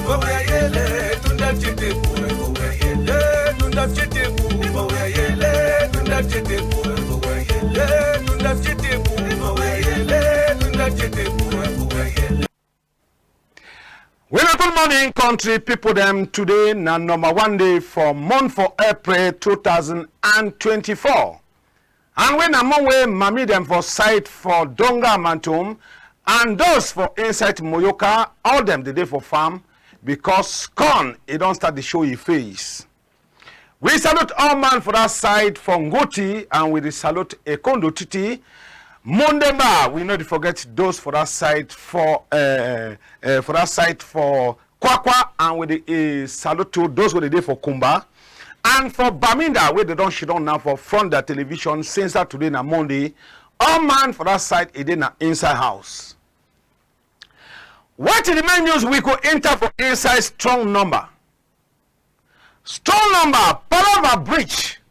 Well, good morning, country people. Them today na number 1 day for month for April 2024. And when I'm on way, mami them for site for Donga Mantum, and those for inside Moyoka, all them the day for farm, because corn it don't start to show your face. We salute all man for that side for Ngoti, and we salute Ekondo Titi. Mondemba, we not forget those for that side for Kwakwa, and we salute to those who the day for Kumba, and for Baminda, where they don't shit on now for front the television since that today na Monday. All man for that side it in inside house. What in the main news we could enter for inside strong number? Strong number, Palava Bridge,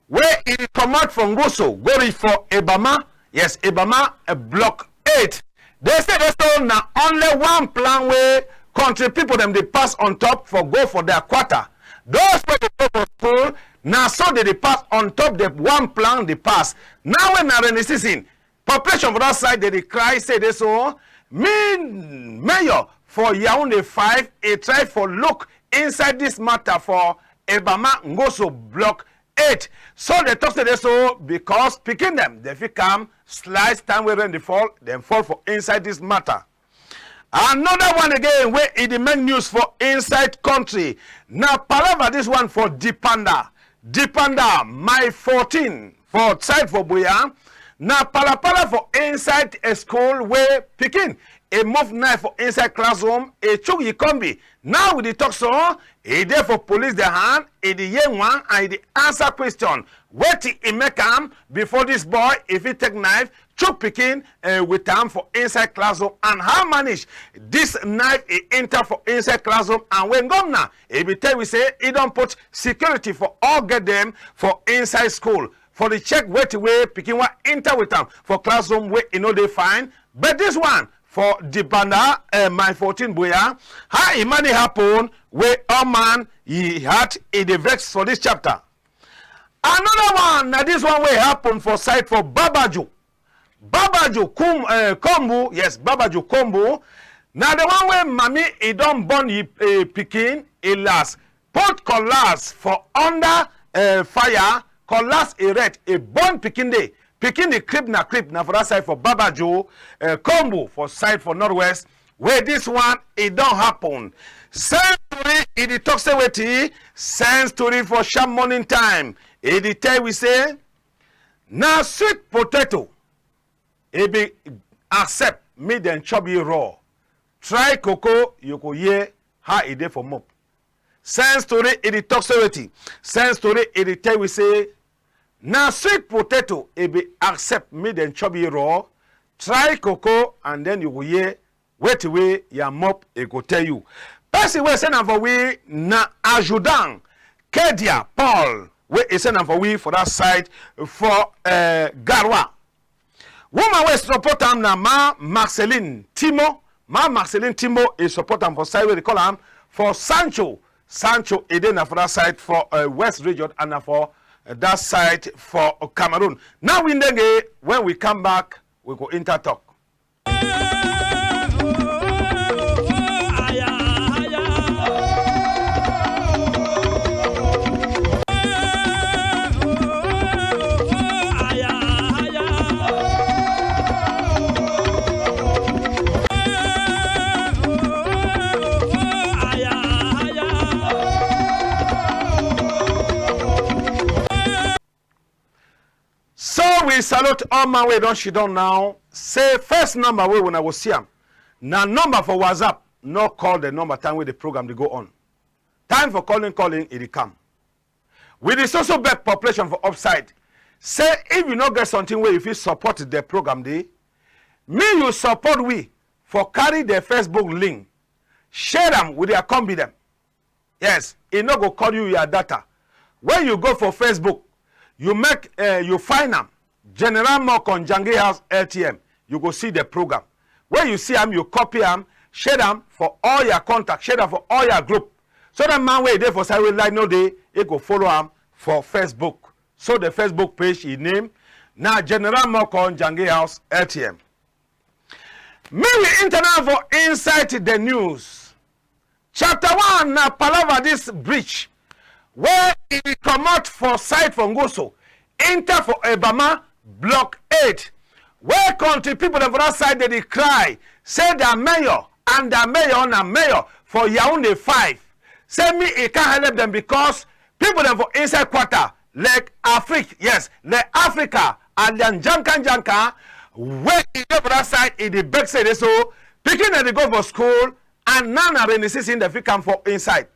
where it come out from Goso, going for Ebama. Yes, Ebama, block 8. They say there's now only one plan where country people them they pass on top for go for their quarter. Those people they go for school, now so they pass on top the one plan they pass. Now when they're in the season, population for that side they cry, say they so, mayor for Yaoundé 5, a try for look inside this matter for Ebama Ngoso block 8. So they talk to this so because picking them, they come slice time where they fall, then fall for inside this matter. Another one again where it the main news for inside country. Now Palava this one for Dipanda. Dipanda my 14 for side for Boya. Now Palapala for inside a school where picking a move knife for inside classroom, a chugi combi. Now with the talk so, a day for police the hand, a the young one, and the answer question. What he make before this boy, if he take knife, chuk picking with time for inside classroom, and how manage this knife he enter for inside classroom, and when gone now, every time we say he don't put security for all get them for inside school. For the check wait away, picking one enter with them for classroom where you know they find. But this one for the banda, my 14 boya, how it money happen where all man he had in the vex for this chapter. Another one, now this one will happen for site for Babaju. Babaju Kombu, yes, Babaju Kombu. Now the one where mommy he don't born he picking a last. Put collars for under fire. Collapse a red, a born picking day, picking the crib na for that side for Babajo, Combo for side for Northwest, where this one it don't happen. Same story in the Toxaweti, same story for sham morning time. In the time we say, now sweet potato, it be accept me then chubby raw. Try cocoa, you go ye how it dey for mop. Same story in the Toxaweti, same story in the time we say, now sweet potato, it be accept me then chubby raw. Try cocoa and then you go ye wait away your mop it go tell you. Person we send for we na ajudan Kedia Paul we send for we for that side for Garwa. Woman we support am na ma Marceline Timo. Ma Marceline Timo is support am for side where they call am for Sancho. Sancho Eden for that side for West region and for that side for Cameroon. Now we when we come back, we go inter talk. We salute all man we don't shit on now. Say first number we when I will see them. Now number for WhatsApp, no call the number time with the program to go on. Time for calling, it come. With the social back population for upside. Say if you not get something where if you support the program day, me you support we for carry the Facebook link. Share them with their combi them. Yes, it not go call you your data. When you go for Facebook, you make you find them. General MOKO NJANGI House LTM. You go see the program. When you see them, you copy them, share them for all your contacts, share them for all your group. So that man where there for side will like no day, he go follow him for Facebook. So the Facebook page he name now General MOKO NJANGI House LTM. Maybe internet for inside the news. Chapter 1 now palava this breach where he come out for side from Goso, enter for Ebama block 8. Where country people on that side they cry, say their mayor and their mayor for Yaoundé 5. Say me it can't help them because people them for inside quarter like Africa, yes, like Africa and then Janka where in the other side in the back side so picking and they go for school and none are in the season that we come for inside.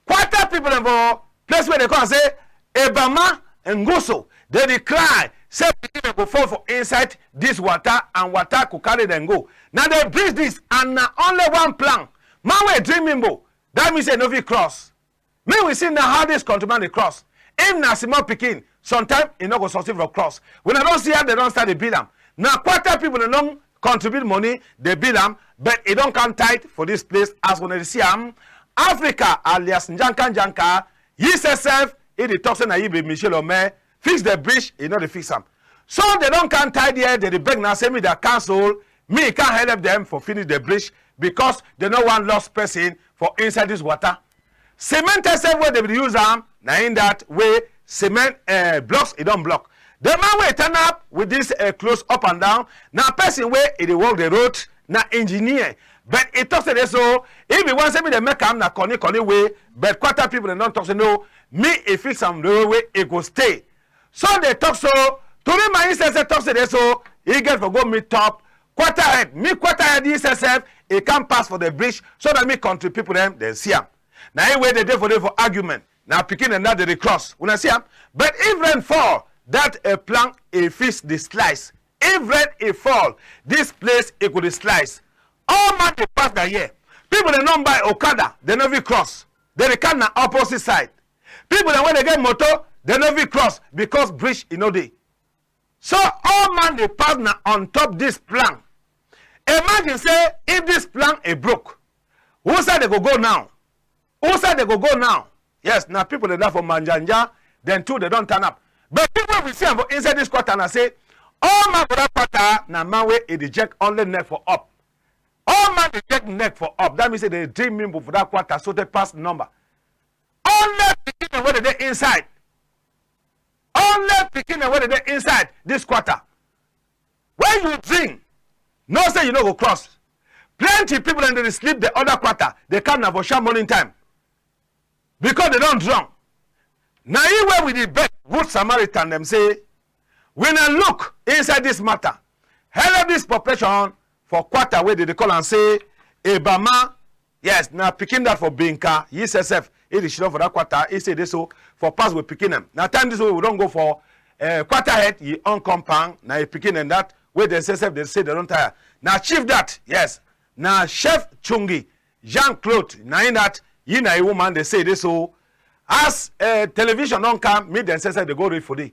Quarter people them for place where they come and say Ebama and Goso they cry. Say people go fall for inside this water and water could carry them go. Now they bridge this and now only one plan. Man we dreaming bo. That means a no cross. Me we see now how this countryman they cross. If na small pikin, sometimes it no go succeed for cross. When I don't see how they don't start the bill them. Now quarter people they don't contribute money, they bill them, but it don't come tight for this place as when they see them. Africa alias Njanka, USSF, it the talks na Ibe Michel Omer. Fix the bridge, you know they fix them. So they don't can't tidy here, they beg now say me they cancel, me can't help them for finish the bridge because they no one lost person for inside this water. Cement itself where they will use them, now in that way, cement blocks, it don't block. The man will turn up with this close up and down, now person where it walk the road, now engineer. But it talks to this so, if you want to say me they make them na corny way, but quarter people they don't talk to no, me if fix them the way it go stay. So they talk so, to me my ISSF talks to this so, he get for go meet top, quarter head, me quarter head ISSF, he can't pass for the bridge, so that me country people them, they see him. Now anyway they do for argument, now picking and that they cross, when I see him, but if rain fall, that a plank, a fix the slice. If rain it fall, this place it could slice. All man they pass that year. People they don't buy Okada, they never cross. They come on opposite side. People that when they get motor, they never cross because bridge you know they. So all man they pass now on top this plank. Imagine say if this plank is broke, who side they go now? Who side they go now? Yes, now people they there for Manjanja, then two they don't turn up. But people we see them inside this quarter and I say, all man for that quarter now man way it eject only neck for up. All man eject neck for up. That means they dream member for that quarter so they pass the number. Only picking where they inside. Only picking where they inside this quarter. When you drink, no say you no go cross. Plenty people and they sleep the other quarter. They come now for sharp morning time. Because they don't drunk. Now here where we the best good Samaritan them say, when I look inside this matter, help this population for quarter where they call and say, Ebama, yes, now picking that for Binka, USSF, it is for that quarter, he say this so for pass we picking them. Now time this way we don't go for quarter head, you on compound, now you picking them that, where the SSF they say they don't tire. Now chief that, yes. Now Chef Chungi, Jean-Claude, now in that, you know a woman, they say this so as television don't come, me then say they go read for this.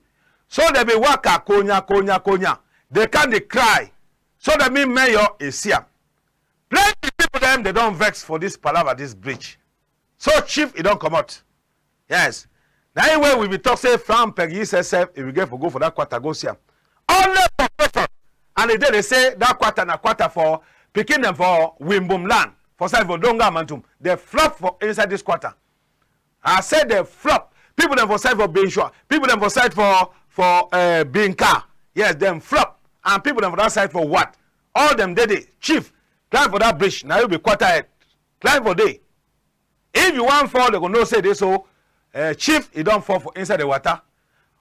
So they be waka konya. They can't they cry. So that mean mayor is here. Plenty people them they don't vex for this palaver, this bridge. So chief it don't come out. Yes. Now anyway we be talk say from Peg USSF if we get for go for that quarter go see. Only professor. And they say that quarter na quarter for picking them for Wimbum land. For side for Donga Mantum. They flop for inside this quarter. I said they flop. People them for side for being sure. People them for side for being car. Yes, them flop. And people them for that side for what? All them did chief. Climb for that bridge. Now you be quarter head. Climb for day. If you want fall, they go no say this so chief, you don't fall for inside the water.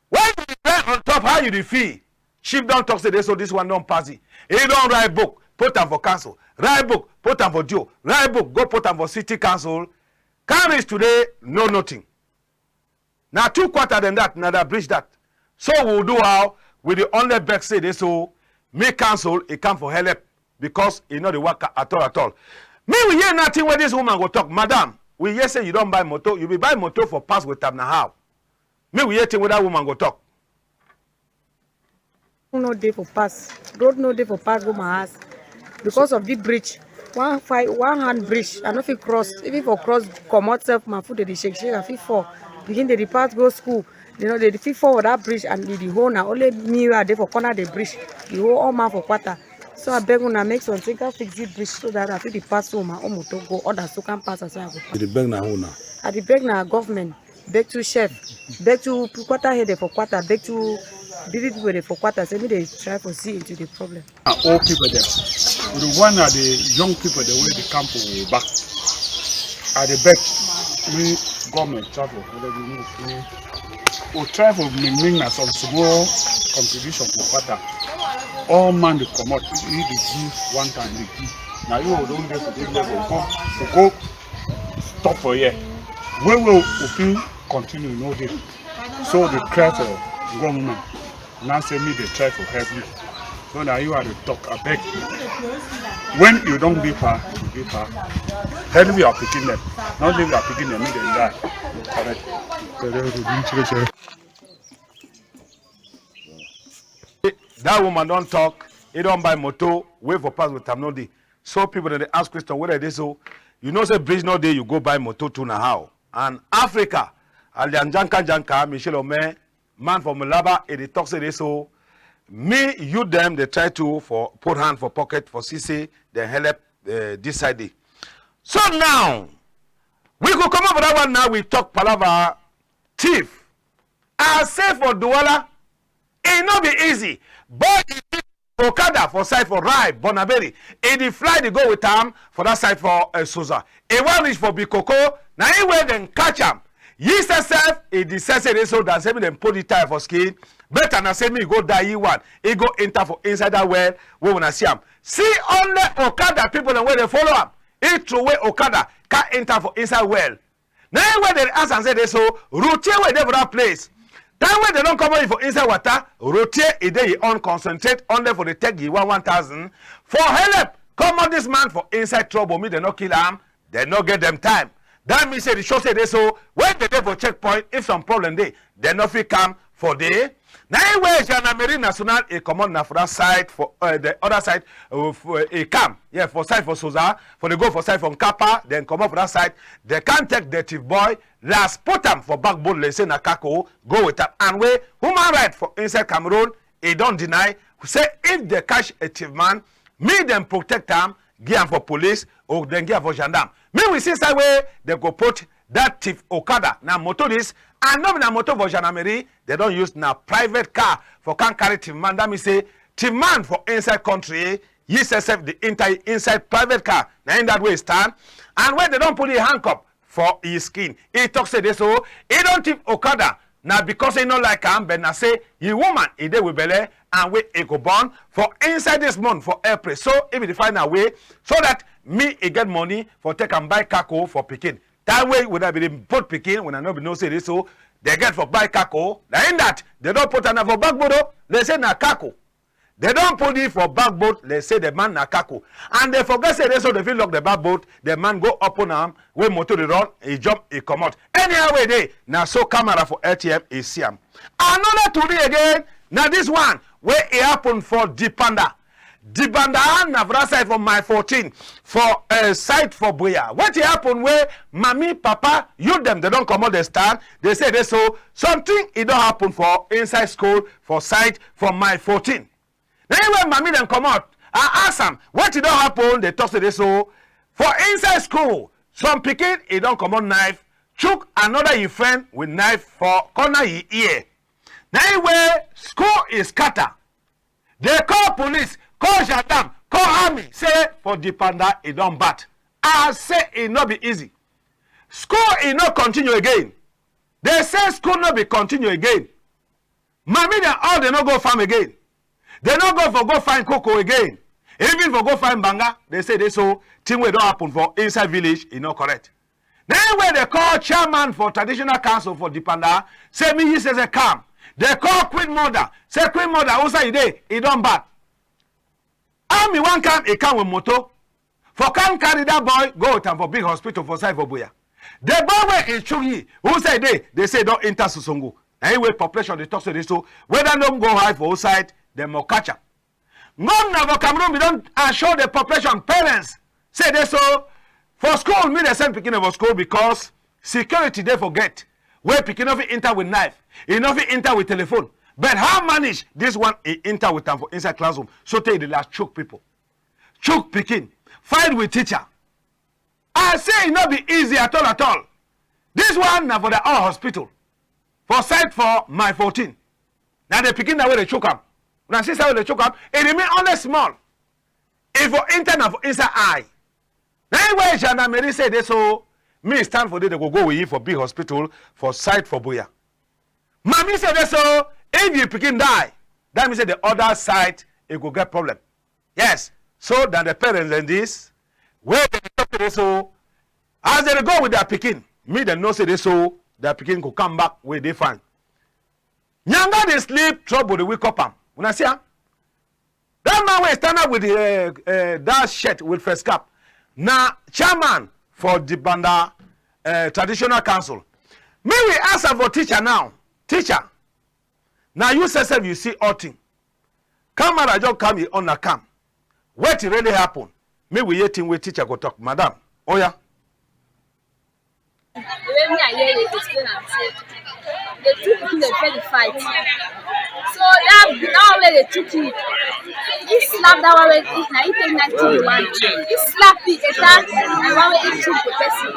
When you climb on top, how you feel? Chief don't talk say this so this one don't pass it. He don't write book, put them for council. Write book, put them for Joe. Write book, go put them for city council. Can't reach today, no nothing. Now 2 quarter than that, now that bridge that. So we'll do how with the only back say this so make council it come for help because you know the work at all. Me we hear nothing where this woman go talk, madam. We hear say you don't buy motor, you be buy motor for pass with them now how. Me we hear thing where that woman go talk. No day for pass. Road no day for pass go my house. Because of the bridge. one hand bridge. I know if you cross, if you cross, come out self, my foot they shake, I feel for. Begin the depart go school. You know, they feel forward that bridge and the whole now only me are there for corner the bridge. The whole all man for quarter. So I beg when I make something, I fix the bridge so that I feel the pass home my own motor go others so can pass as well. The beg na who now? At the beg now government, beg to chef, beg to quarter head for quarter, beg to vivid people for quarter. So me they try to see into the problem. All people there. The one are the young people the way the camp will back. At the back, we government travel we try for bring some small contribution to quarter. All man they come out, he dey give one time they give. Now you don't get to this level, go stop for here. We will continue no day. So they try for government. Now say me they try for help you. So now you are the talk I beg. When you don't be far, you be far. Help you are picking them. Not leave you are picking them, they die. Correct. That woman don't talk, he don't buy motor, wait for pass with time no day. So people that they ask question whether they so you know say bridge no day you go buy motor to na how. And Africa, Janka, Michelle Ome, man from Malaba, they talk say they so me, you them they try to for put hand for pocket for CC, they help this side. So now we could come up with that one now we talk palava thief. I say for Douala, it not be easy. But Okada for side for Rai, Bonaberi. It the fly they go with them for that side for Souza. It one reach for Bikoko. Now anywhere then catch them. Yes, self, it is necessary so that same them put the tire for skin. Better than say me go die one. He go enter for inside that well. We wanna see him. See only Okada people and where they follow him. He throw away Okada can enter for inside well. Now where they ask and say they so routine where they for that place. That way they don't come in for inside water, rotate a day on concentrate on them for the take you 1,000 for help. Come on this man for inside trouble. Me they not kill him, they not get them time. That means say the show say they so when they go for checkpoint, if some problem they not fit come for day. Now anyway, Gendarmerie National a command na for that side for the other side of a camp. Yeah, for side for Souza, for the go for side from Kappa, then come up for that side. They can't take the thief boy. Last put them for backbone. Let's say Nakako go with them and we human right for inside Cameroon. He don't deny. Say if they catch a thief man, me them protect them, give them for police or then give them for gendarme. Me we see side way they go put that thief Okada now motorist and not na motor for gendarmerie. They don't use na private car for can carry thief man. That means say thief man for inside country. Yes, the inside private car. Now in that way stand and when they don't put a handcuff for his skin, he talks say this so he don't thief Okada. Now because he not like him, but now say he woman he dey with belly and we he go born for inside this month for April. So if he find a way so that me he get money for take and buy kako for picking. That way when I be put picking when I know be no say this so they get for buy kako. Now in that they don't put another for backboard. They say na kako. They don't put it for backboard. They say the man na kako. And they forget say this so they feel lock the backboard. The man go up on arm when motor they run. He jump he come out. Anyhow way they now so camera for LTM is see him. Another today again. Now this one where it happened for Dipanda. Dipanda na for side for my 14 for site for Boya. What happened where mommy, papa, you them they don't come out the stand. They say they so something it don't happen for inside school for site for my 14. Then when mommy them come out, I ask them what it don't happen. They talk to they so for inside school. Some picking it don't come on knife. Chook another your friend with knife for corner your ear. Now where school is scatter. They call police, call gendarme, call army. Say for the panda it don't bat. I say it not be easy. School it not continue again. They say school not be continue again. Mommy them all they not go farm again. They not go find cocoa again. Even for go find banga, they say they so thing will don't happen for inside village, it not correct. Then when they call chairman for traditional council for Dipanda, say me he says a calm. They call queen mother, say queen mother, who say day, it don't bad. Army one come, he come with moto. For can carry that boy, go with him for big hospital for side for Boya. The boy where in Chuyi, who say they say don't enter Susongo. Anyway, population they talk to this so whether don't go high for outside, they more catch up. Governor of Cameroon, we don't assure the population, parents, Say they so for school, me they send pikin for school because security they forget. Where pikin of enter with knife, enough enter with telephone. But how manage this one enter with them for inside classroom? So take the last choke people. Choke pikin. Fight with teacher. I say it not be easy at all at all. This one now for the our hospital. For site for my 14. Now the pikin that way they choke up. When I see how they choke up, it remain only small. If for enter now for inside eye. Now anyway, Jana Mary say this so me stand for they go with you for big hospital for site for Boya. Mommy said this so if you pikin die, that means the other side it go get problem. Yes. So that the parents and this where they talk to this so as they go with their pikin, me they know say this so their pikin go come back where they find. Nyanga they sleep trouble they wake up am. When I see am, that man will stand up with the that shirt with first cap. Now chairman for the Banda traditional council. Me we ask for teacher now. Teacher. Now you say you see all thing. Camera just come here on the cam. What really happen? Me we hear thing with teacher go talk. Madam. Oh yeah. The way me I hear it explain and say the two people they try to fight. So that way they took it. He slapped that one way now he take 90 one. He slapped it that and one way he took the person.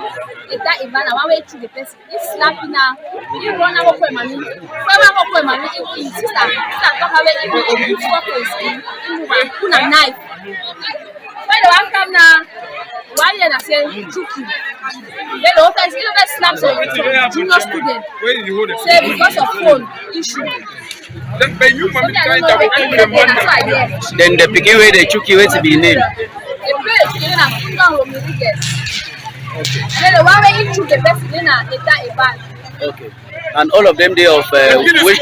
That Ivana one way took the person. He slapped it now. He run out for money. For money he sister talk away he stop his skin. He move and put a knife. When the one come now, one year I say took him. Then the office slaps a junior student. Say because of phone issue. Then the pikin wey dey chook you wetin be him name? Okay. Then the one wey he chook the person in a bag. Okay. And all of them they of which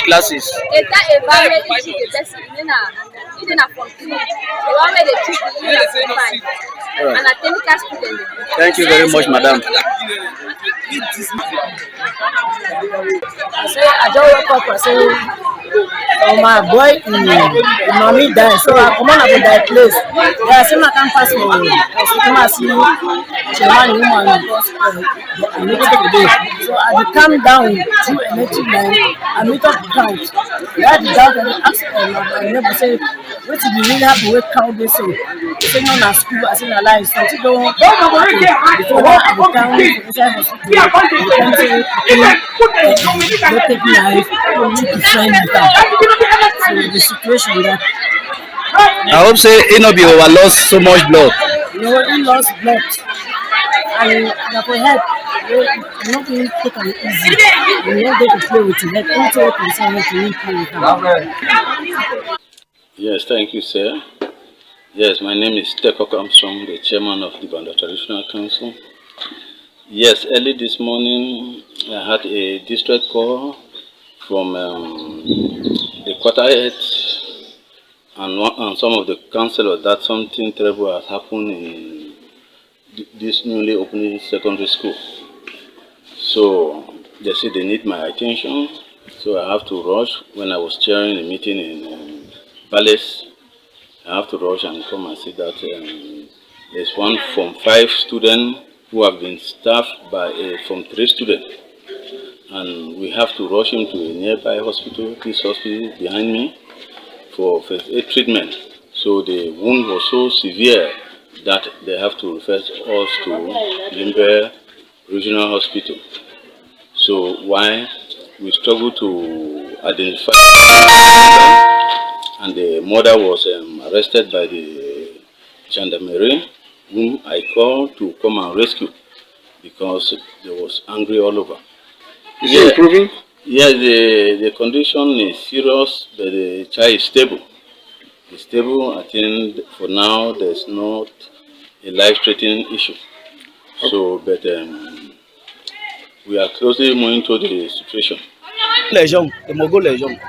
classes? Eta a bag wey he chook the person in a continue. The one wey they chook in a bag. And a technical student. Thank you very much, madam. I just woke up and say, oh my boy, mommy died, so I come on about that place. Yeah, I say I can't pass me. I come and see Chairman woman because I need to take a day. So I come down to electric line and meet up crowd. Yeah, the doubt and ask my neighbor say, what did you really have to wake crowd this so? They say no, na school. I say na lie. So I don't before I go down inside hospital. They come say, don't take life, don't need to friend with them. So the situation that I hope say it not be over lost so much blood. no, he lost blood, and for head, I'm not going to take it easy. I'm not going to play with it. Like anything you can say, I'm not going to play with it. Yes, thank you, sir. Yes, my name is Teko Armstrong, the chairman of the Banda Traditional Council. Yes, early this morning, I had a distress call from the quarter head and some of the councillors that something terrible has happened in this newly opened secondary school. So they said they need my attention, so I have to rush. When I was chairing a meeting in Palace, I have to rush and come and see that there's one from 5 students who have been staffed by from 3 students. And we have to rush him to a nearby hospital, this hospital behind me, for first aid treatment. So the wound was so severe that they have to refer us to Limbe Regional Hospital. So why we struggle to identify, and the mother was arrested by the gendarmerie, whom I called to come and rescue because there was angry all over. Is it improving? Yes, the condition is serious, but the child is stable. It's stable. I think for now there's not a life-threatening issue. So, but we are closely monitoring the situation. Legion, the MOKO Legion.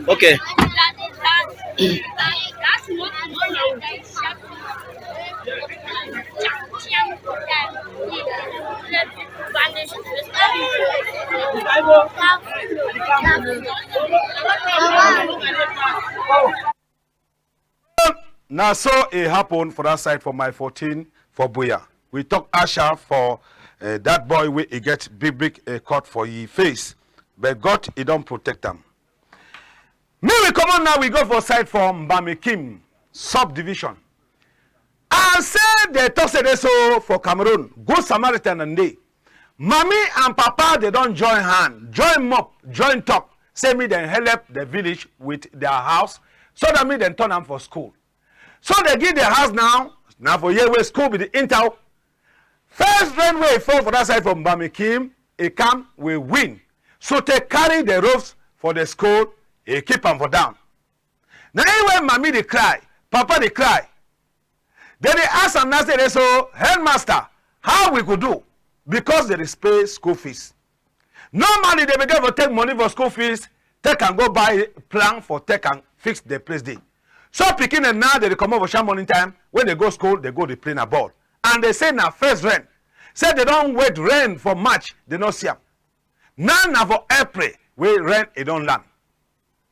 Okay. Now, so it happened for that side for my 14 for Boya. We talk Asha for that boy where he get big cut for his face. But God, he don't protect them. Me, we come on now, we go for side for Mbamikim subdivision. And say they talk say this so for Cameroon. Good Samaritan and they. Mommy and Papa, they don't join hand. Join up, join talk. Say me then help the village with their house. So that me then turn them for school. So they give their house now. Now for year where school be the intel. First rainway fall for that side from Mbamikim. A camp will win. So they carry the roofs for the school. He keep them for down. Now when mommy they cry, Papa they cry. Then they ask and ask they so headmaster, how we could do? Because they pay school fees. Normally they begin to take money for school fees, take and go buy plan for take and fix the place day. So picking and now they come over sham morning time. When they go school, they go to play a ball. And they say now first rain. Say they don't wait rain for March, they don't see them. Now for April, where rain it don't land.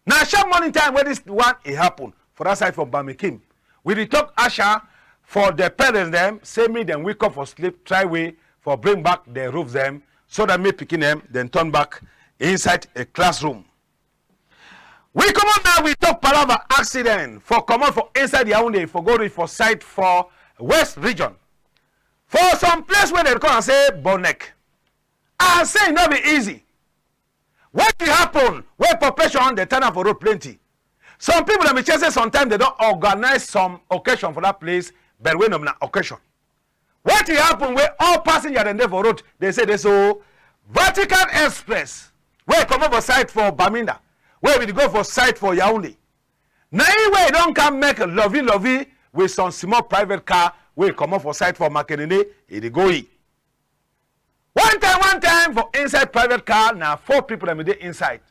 Now sham morning time where this one it happen for that side from Bamikim. We talk Asha for the parents them, say me then wake up for sleep, try way for bring back the roof them, so that me picking them, then turn back inside a classroom. We come on now, we talk Palava accident for come on for inside Yaoundé, for go for site for West region. For some place where they come and say Bonek. I say not be easy. What will happen when population they turn up for road plenty? Some people that be chasing sometimes they don't organize some occasion for that place, but when on occasion. What will happen when all passengers and there for road, they say they so Vatican Express, where come over site for Baminda, where we go for site for Yaoundé. Now anyway, don't come make a lovey with some small private car, where come up for site for Makenene, it go in. One time for inside private car, now 4 people them dey inside.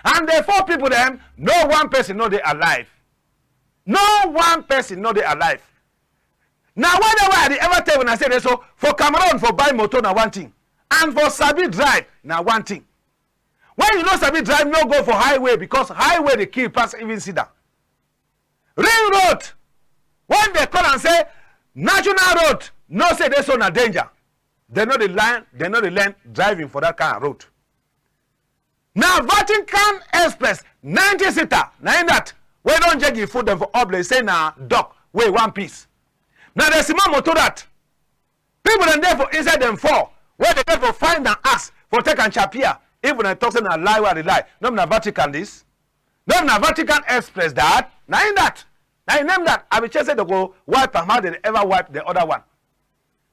And the 4 people them, no one person know they alive. No one person know they alive. Now why they ever tell when I say this so for Cameroon for buy motor now one thing. And for Sabi drive now one thing. When you know Sabi drive, no go for highway because highway they kill pass even see that. Ring road. When they call and say national road, no say this on a danger. They know the line, they know the lane driving for that kind of road. Now Vatican Express 90-seater, now in that we don't NJANGI food them for up, they say now dock, wait one piece. Now there's a motor that people in there for inside them 4, where they get for find and ask for take and chapia. Even I talk saying a lie where they lie. No na Vatican this. No na Vatican Express that. Now in that. Now in name that I be chasing to go wipe them how they ever wipe the other one.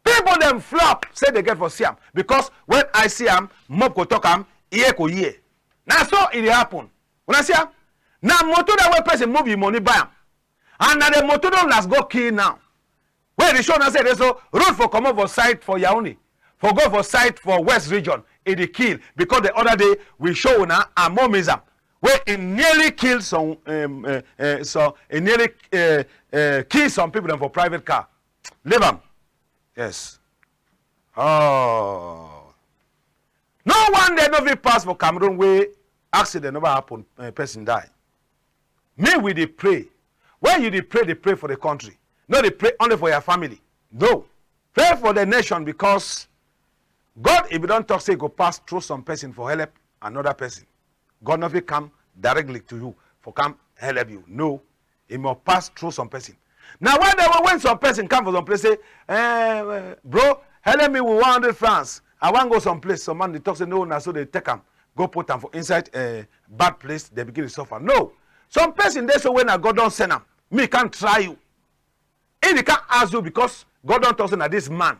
People them flop say they get for Siam because when I see them, MOKO talk them, ear ko ear. Now so it happen. When I see them, now motor that way person move your money buy them. And now the motor don't last go key now. Where they show now say they so road for come over site for Yaoundé, for go for site for West region, it kill because the other day we show now a momism where it nearly killed some so it nearly killed some people them for private car. Leave them. Yes. Oh. No one they never pass for Cameroon where accident never happen, person die. Me we dey pray. When you dey pray for the country. No, they pray only for your family. No. Pray for the nation because God, if you don't talk, say go pass through some person for help another person. God never come directly to you for come help you. No. He must pass through some person. Now when some person come from some place, say, bro, help me with 100 francs. I want to go someplace. Some man they talk say no, now so they take them, go put them for inside a bad place, they begin to suffer. No. Some person they say when I God don't send them, me can't try you. And he can't ask you because God don't talk say that this man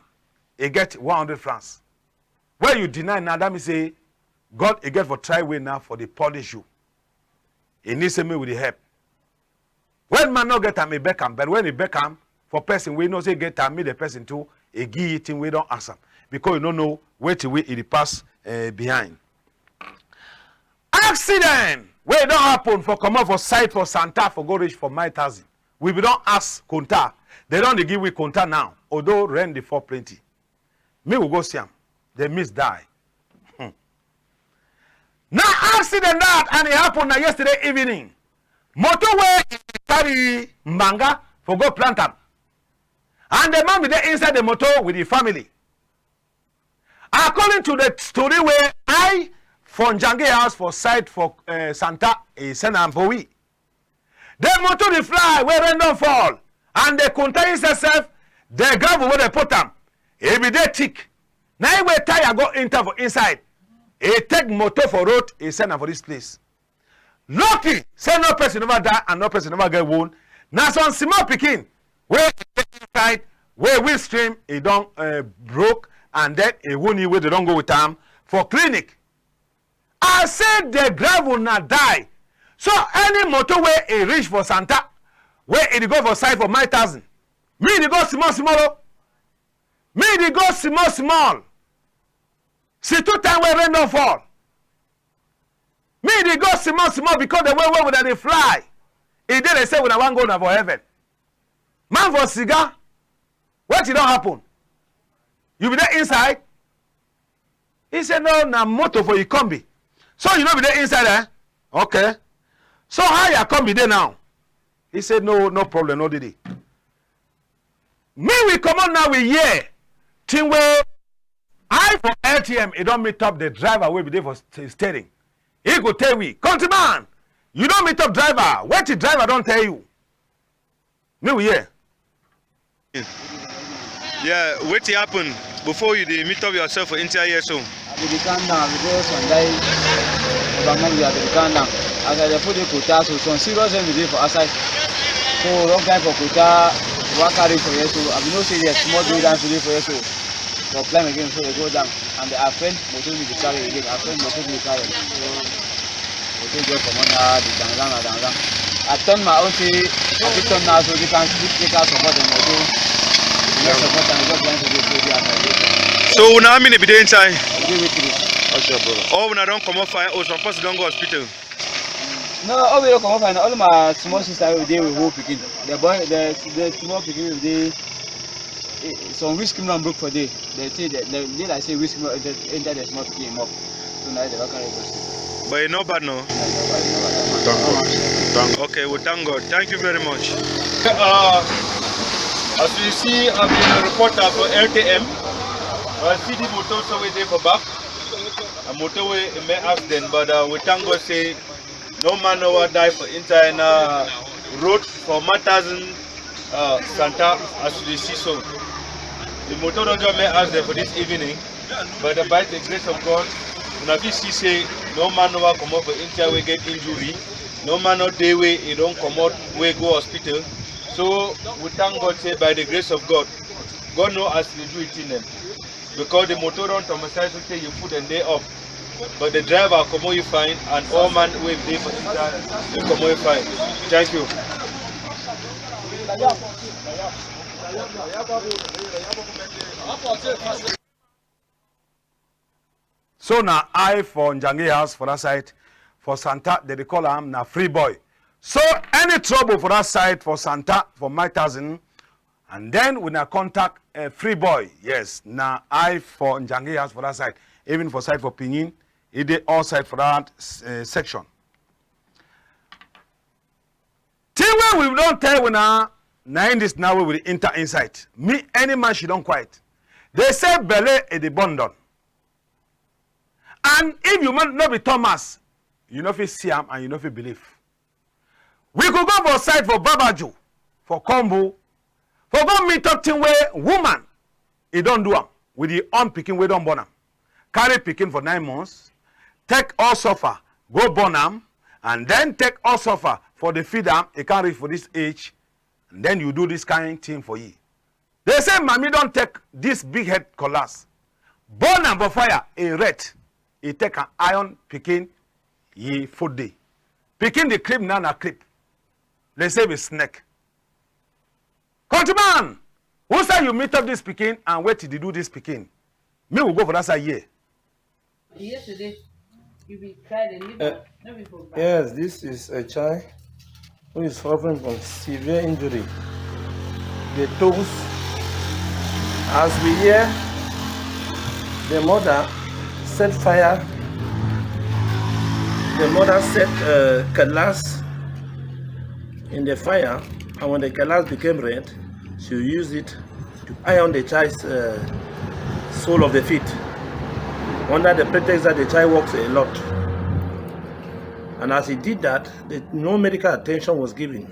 he get 100 francs. When you deny now, that means say God he get for try way now for the punish you. He needs me with the help. When man not get him, he back him. But when he back him, for person we know say get him, me the person too, he give it him, we don't ask him. Because you don't know where to wait it pass behind. Accident! Where it don't happen for come out for site for Santa for go reach for my thousand. We don't ask Konta. They don't give we Konta now. Although rent the for plenty. Me will go see them. They miss die. Now accident that and it happened yesterday evening. Motorway carry manga for go plant am. And the man be there inside the motor with the family. According to the story where I from NJANGI house for site for Santa send am for we. The motor dey fly where rain don fall and the contain itself the gravel where they put am. E be dey thick. Now where tire go enter for inside. E take motor for road e send am for this place. Lucky say no person never die and no person never get wound. Na some small pikin where inside where windscreen e don broke and then a wound where they don't go with am for clinic. I said the gravel not die. So any motor where it reach for Santa, where it go for side for my 1,000. Me it go small. Me it go small. See 2 times where rain don't fall. Me it go small because the way where they fly. It did they say when I want go now for heaven. Man for cigar. What it don't happen? You be there inside? He said no, na motor for you combi. So you know be there inside, eh? Okay. So how you come be there now? He said no problem, no did he. Me we come on now we hear thing where I for LTM it don't meet up the driver will be there for steering. He go tell me, countryman, you don't meet up driver. What the driver don't tell you? Me we hear. Yeah, what happened before you meet up yourself for entire year so? We can now because one day we are the as I put the quota so some serious every day for outside. So long time for quota work carry for you so I know say yes small do down today for you so for climb again so they go down and the friend motor will be carry again our friend motor will be carry so motor go from under the down. I turn my own say I fit turn now so they can take out support the motor. So now how many be there inside? Oh, when I don't come up fine, oh, some person don't go hospital. No, all we don't come up fine. All my small sister will there with whole picking. The boy, the small picking will there. Some whiskey non broke for day. They say that they like say whiskey enter the small picking up. So now they don't carry us. But it's not bad no. Okay, well thank God. Thank you very much. As you see, I'm a reporter for LTM. I see the motor so we there for back. A motorway may accident, but we thank God say no man no die for entire road for 1,000 Santa as you see so. The motor don't just may accident for this evening, but by the grace of God, when we see say no man no come up for entire way get injury, no man no day way he don't come out way go hospital. So we thank God say by the grace of God, God know as they do it in them. Because the motor don't homicide say you put and day up. But the driver come out you fine and all man wave day for inside you come out you fine. Thank you. So now I for NJANGI house for that side for Santa they call him na free boy. So any trouble for that side for Santa for my 1,000 and then we na contact a free boy. Yes, now I for NJANGI house for that side even for side for Pinyin it did all side for that section. Till when we don't tell when now in this now we will enter inside. Me any man she don't quiet. They say belly is the bundle. And if you might not be Thomas, you know if you see him and you know if you believe. We could go for side for Babaju, for combo, for go meet up thing where woman, he don't do them with the picking we don't born them. Carry picking for 9 months, take all suffer, go born them, and then take all suffer for the feed them, he can't reach for this age, and then you do this kind of thing for you. They say, Mommy don't take this big head collapse. Born them for fire in red. He take an iron picking ye food day. Picking the creep now na creep. They say we snake. Countryman, who say you meet up this picking and wait till you do this picking? Me will go for that side here. Yesterday, you be crying Yes, this is a child who is suffering from severe injury. The toes, as we hear, the mother set fire. The mother set cutlass in the fire, and when the glass became red, she used it to iron the child's sole of the feet, under the pretext that the child walks a lot. And as he did that, no medical attention was given.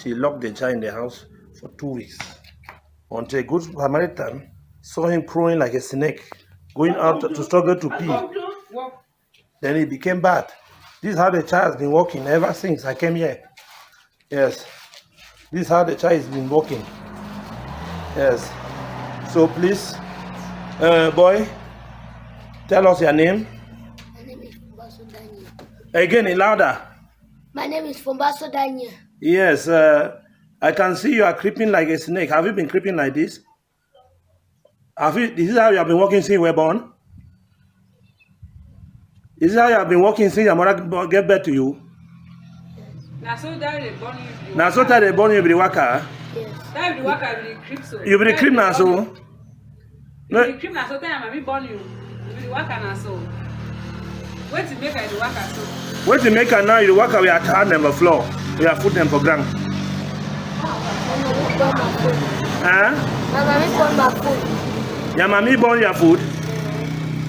She locked the child in the house for 2 weeks, until a good Samaritan saw him crawling like a snake, going out to struggle to pee. Then it became bad. This is how the child has been walking ever since I came here. Yes. This is how the child has been walking. Yes. So please, boy, tell us your name. My name is Fombaso Daniel. Again, louder. My name is Fombaso Daniel. Yes. I can see you are creeping like a snake. Have you been creeping like this? This is how you have been walking since you were born? Is this how you have been walking since your mother gave birth to you? Now so that they born you. Now so that they born you be the worker. Yes. That be the worker be the creep so. You be the creep now so. No. The creep now so time mommy born you. You be the worker now so. Wait to make her the worker so. Wait to make her now you the worker we are hand them for floor. We are put them for ground. Huh? My mommy born my food. Your mommy born your food?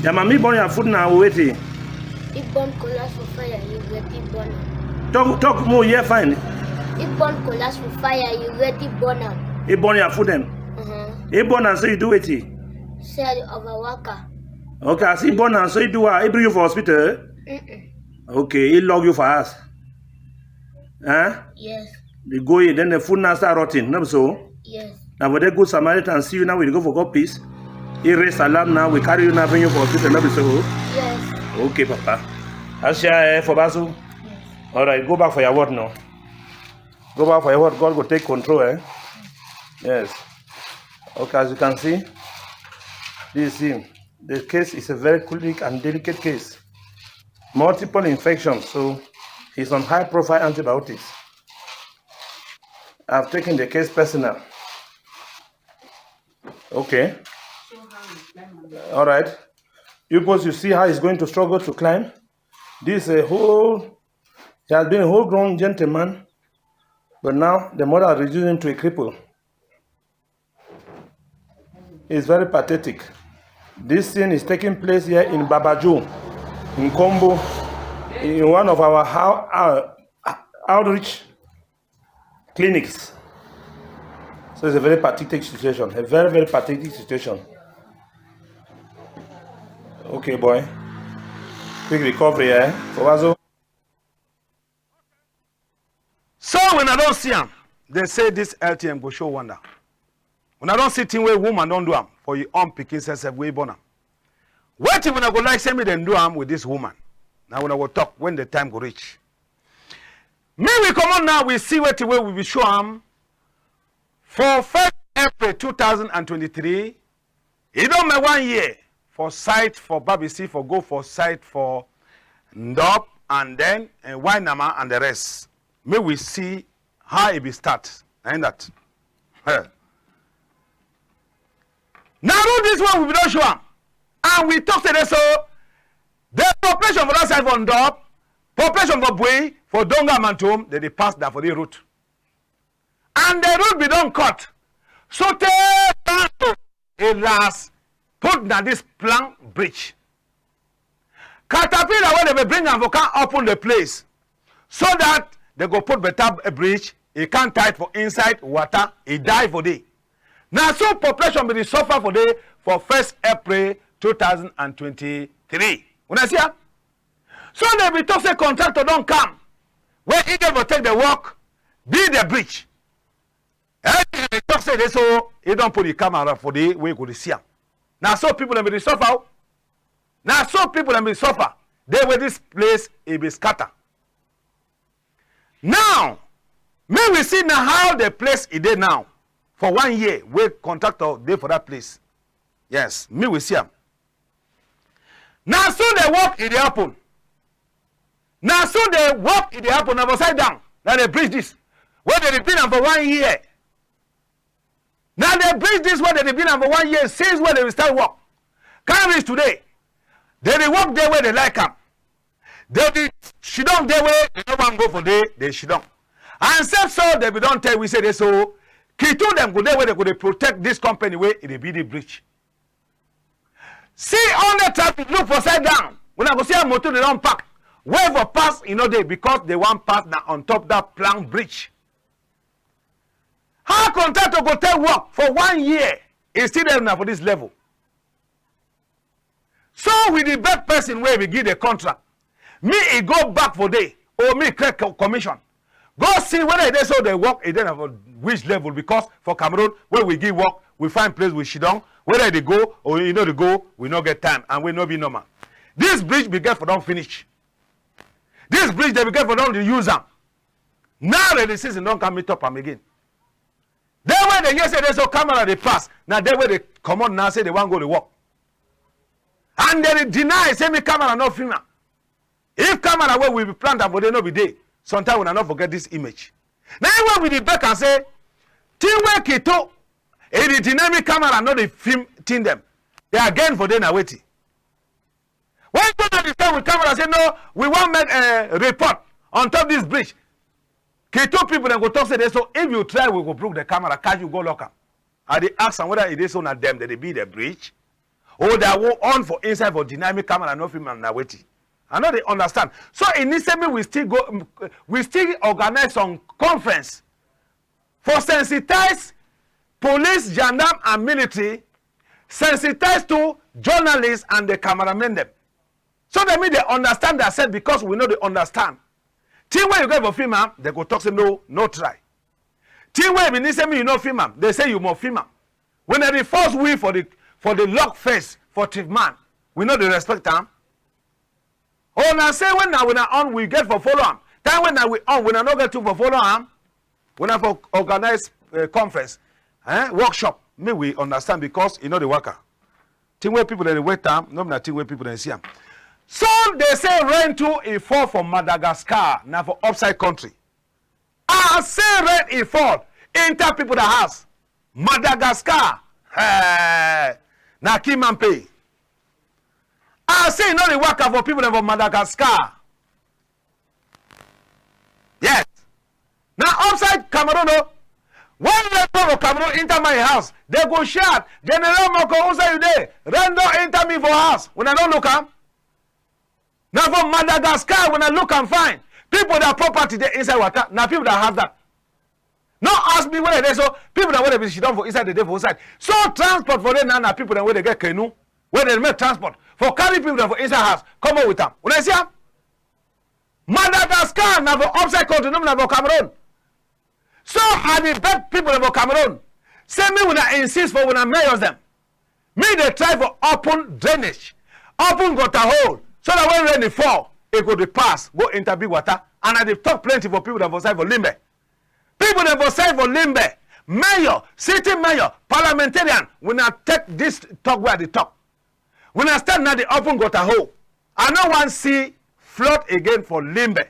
Your mommy born your food now waiting. If born collapse for fire, you get it born. Talk more, yeah, fine. If born collapse for fire, you get it born. He born your food them. He born and so you do it. Say of a worker. Okay, I see born and so you do what? He bring you for hospital? Okay, he log you for us. Huh? Yes. They go in, then the food now start rotting, not so? Yes. Now when they go Samaritan see you now, we go for God peace. He raise alarm now, we carry you now, bring you for hospital, not so? Yes. Okay, Papa. Asha for Basu? Yes. Alright, go back for your word now. Go back for your word, God will take control, eh? Yes. Okay, as you can see, this is him. The case is a very quick and delicate case. Multiple infections, so he's on high profile antibiotics. I've taken the case personal. Okay. All right. You see how he's going to struggle to climb. This he has been a whole grown gentleman, but now the mother has reduced him to a cripple. It's very pathetic. This scene is taking place here in Babaju, in Kombo, in one of our outreach clinics. So it's a very pathetic situation, a very, very pathetic situation. Okay, boy. Quick recovery, eh? So when I don't see them, they say this LTM go show wonder. When I don't see thing where woman don't do them, for your own picking sense way born. What if when I go like send me then do them with this woman? Now when I will talk when the time go reach. Me we come on now, we see what way we will show them for 1st April 2023. It don't make 1 year for site for BBC, for go for site for Ndop and then and Wainama and the rest. May we see how it be start. And that. Now this one we don't show them. And we talk to them so the population for that side for Ndop, population for Bui, for Donga Mantum, they pass that for the route. And the route be don't cut. So it last put na this plank bridge. Caterpillar when they be bring them for can open the place. So that they go put better a bridge, it can't tight for inside water, it die for day. Now so population be suffer for day for 1st April 2023. When I see her? So they be talk say contractor don't come. When he will take the work, build the bridge. And they talk say this so he don't put the camera for the way you could see him. Now so people be suffer. Now so people be suffer. They were this place it be scatter. Now, may we see now how the place is there now. For 1 year, we contractor there for that place. Yes, me we see them. Now so they walk in the happen. Now so they walk in the happen upside down. Now they bridge this. Where they been for 1 year. Now they bridge this where they been for 1 year since where they will start work. Can't reach today. They walk there where they like them. They she don't there where they don't want to go for day, they she don't. And say so they be don't tell we say they so Kitu them go there where they go to protect this company where it be the breach. See on the traffic look for side down. When I go see a motor they don't park. Where for pass they because they want pass now on top that plank bridge. How contractor go tell work for 1 year is still there now for this level. So with the bad person where we give the contract, me it go back for day or me create commission. Go see whether they so they work it then of which level because for Cameroon where we give work we find place with Shidong whether they go or they go we not get time and we not be normal. This bridge be get for don't finish. This bridge they be get for don't use them. Now the season don't come meet up them again. Then when they hear say they so camera they pass now they where they come on now say they want go to work. And they deny say me camera no film. If camera where we be planned for they no be there. Sometimes we not forget this image. Now when we the back and say, team work it to a dynamic camera not the film team them. They are again for them are waiting. When you understand with camera say no, we want make a report on top this bridge. K2 people then go talk say this, so if you try we go broke the camera, catch you go lock up. And they ask them whether it is on them that they be the bridge or they are on for inside for dynamic camera no film and now waiting. I know they understand. So in this time we still organize some conference for sensitize police, gendarme, and military, sensitize to journalists and the cameramen them. So they mean they understand that said because we know they understand. Team where you go for film, they go talk say no try. Team where you say me you know film, they say you more film. When they force we for the lock face for treatment, we know they respect them. Oh, now say when now we are on, we get for follow am. Then when now we on, we are not get to for follow am. When I for organize conference, workshop, me we understand because you know the worker. Thing where people they wait time, no na thing where people they see am. So they say rain to a fall from Madagascar now for upside country. I say rain a fall enter people the house. Madagascar, na Kiman pay. I say not the worker for people from Madagascar. Yes. Now outside Cameroon, when they go for Cameroon enter my house, they go shout, General MOKO, who's you there? Rendo enter me for house. When I don't look am. Now for Madagascar, when I look and find people that property there inside water, now people that have that. Not ask me where they so people that where they be done for inside the day for outside. So transport for them now people that where they get canoe, where they make transport. For carry people that for inside house, come on with them. When I see them, Madagascar now for upside country, no for Cameroon. So I the beg people for Cameroon. Say me when I insist for when I measure them. Me they try for open drainage, open gutter hole, so that when rain fall, it go to pass, go into big water. And I dey talk plenty for people that for side for Limbe. People that for side for Limbe, mayor, city mayor, parliamentarian, when I take this talk where they talk. When I stand now the open gutter hole, I no one see flood again for Limbe.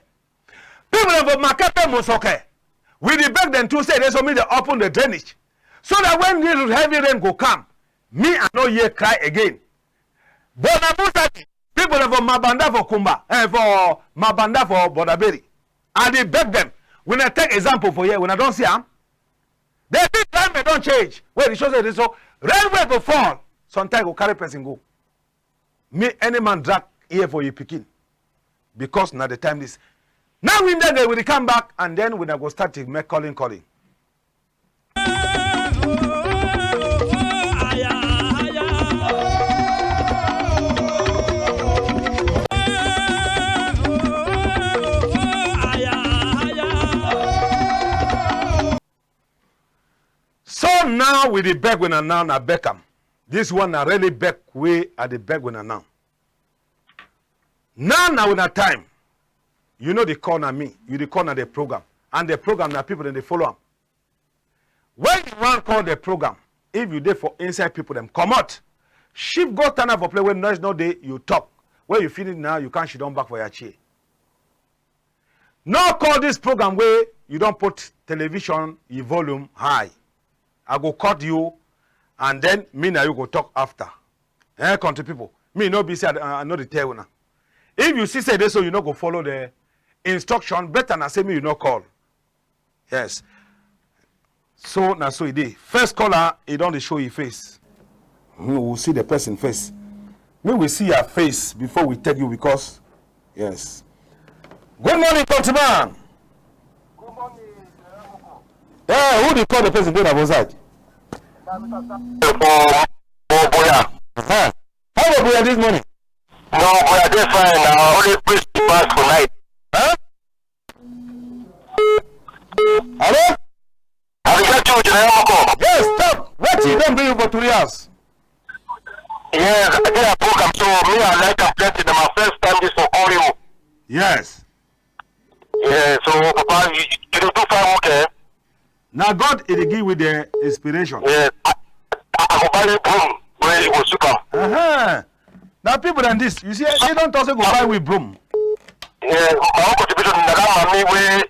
People that for Makete Mosoke, we dey beg them to say they so me they open the drainage. So that when this heavy rain go come, me I no hear cry again. But people that for Mabanda for Kumba, for Mabanda for Bodaberi, I dey beg them. When I take example for here, when I don't see them, they think time don't change. Where it shows that so rain will go fall. Sometimes go carry person go. Me any man drag here for you picking. Because now the time is. Now we then they will come back and then we go start to make calling. So now with the beg when I now na Beckham. This one I really back way at the beg when I now. Now with that time. You know the corner me, you the corner the program. And the program that people then they follow them. When you want call the program, if you there for inside people them come out. Shift go turn up for play when noise no day, you talk. When you finish now, you can't sit down back for your chair. No call this program where you don't put television, your volume high. I go cut you, and then me now you go talk after. Country people. Me no be said I know the tell now. If you see say this so you no go follow the instruction, better than say me you no call. Yes. So now so it is. First caller, it don't show your face. We will see the person face. We will see your face before we tell you because yes. Good morning, Countryman. Good morning. Who do you call the person going outside? How about we are this morning? No, we are just fine now. Only please pass for night. Huh? Hello? Have you got you, MOKO? Yes, stop. What you don't bring you for 3 hours? Yes, I did a program, so me and like a blessing. My first time this for all you. Yes. Yeah, so Papa, you don't do fine, okay? Now God will give you the inspiration. Yes, I go buy you broom where you go super. Now people than this, you see, they don't also go buy with broom. Yeah, my own contribution in the money where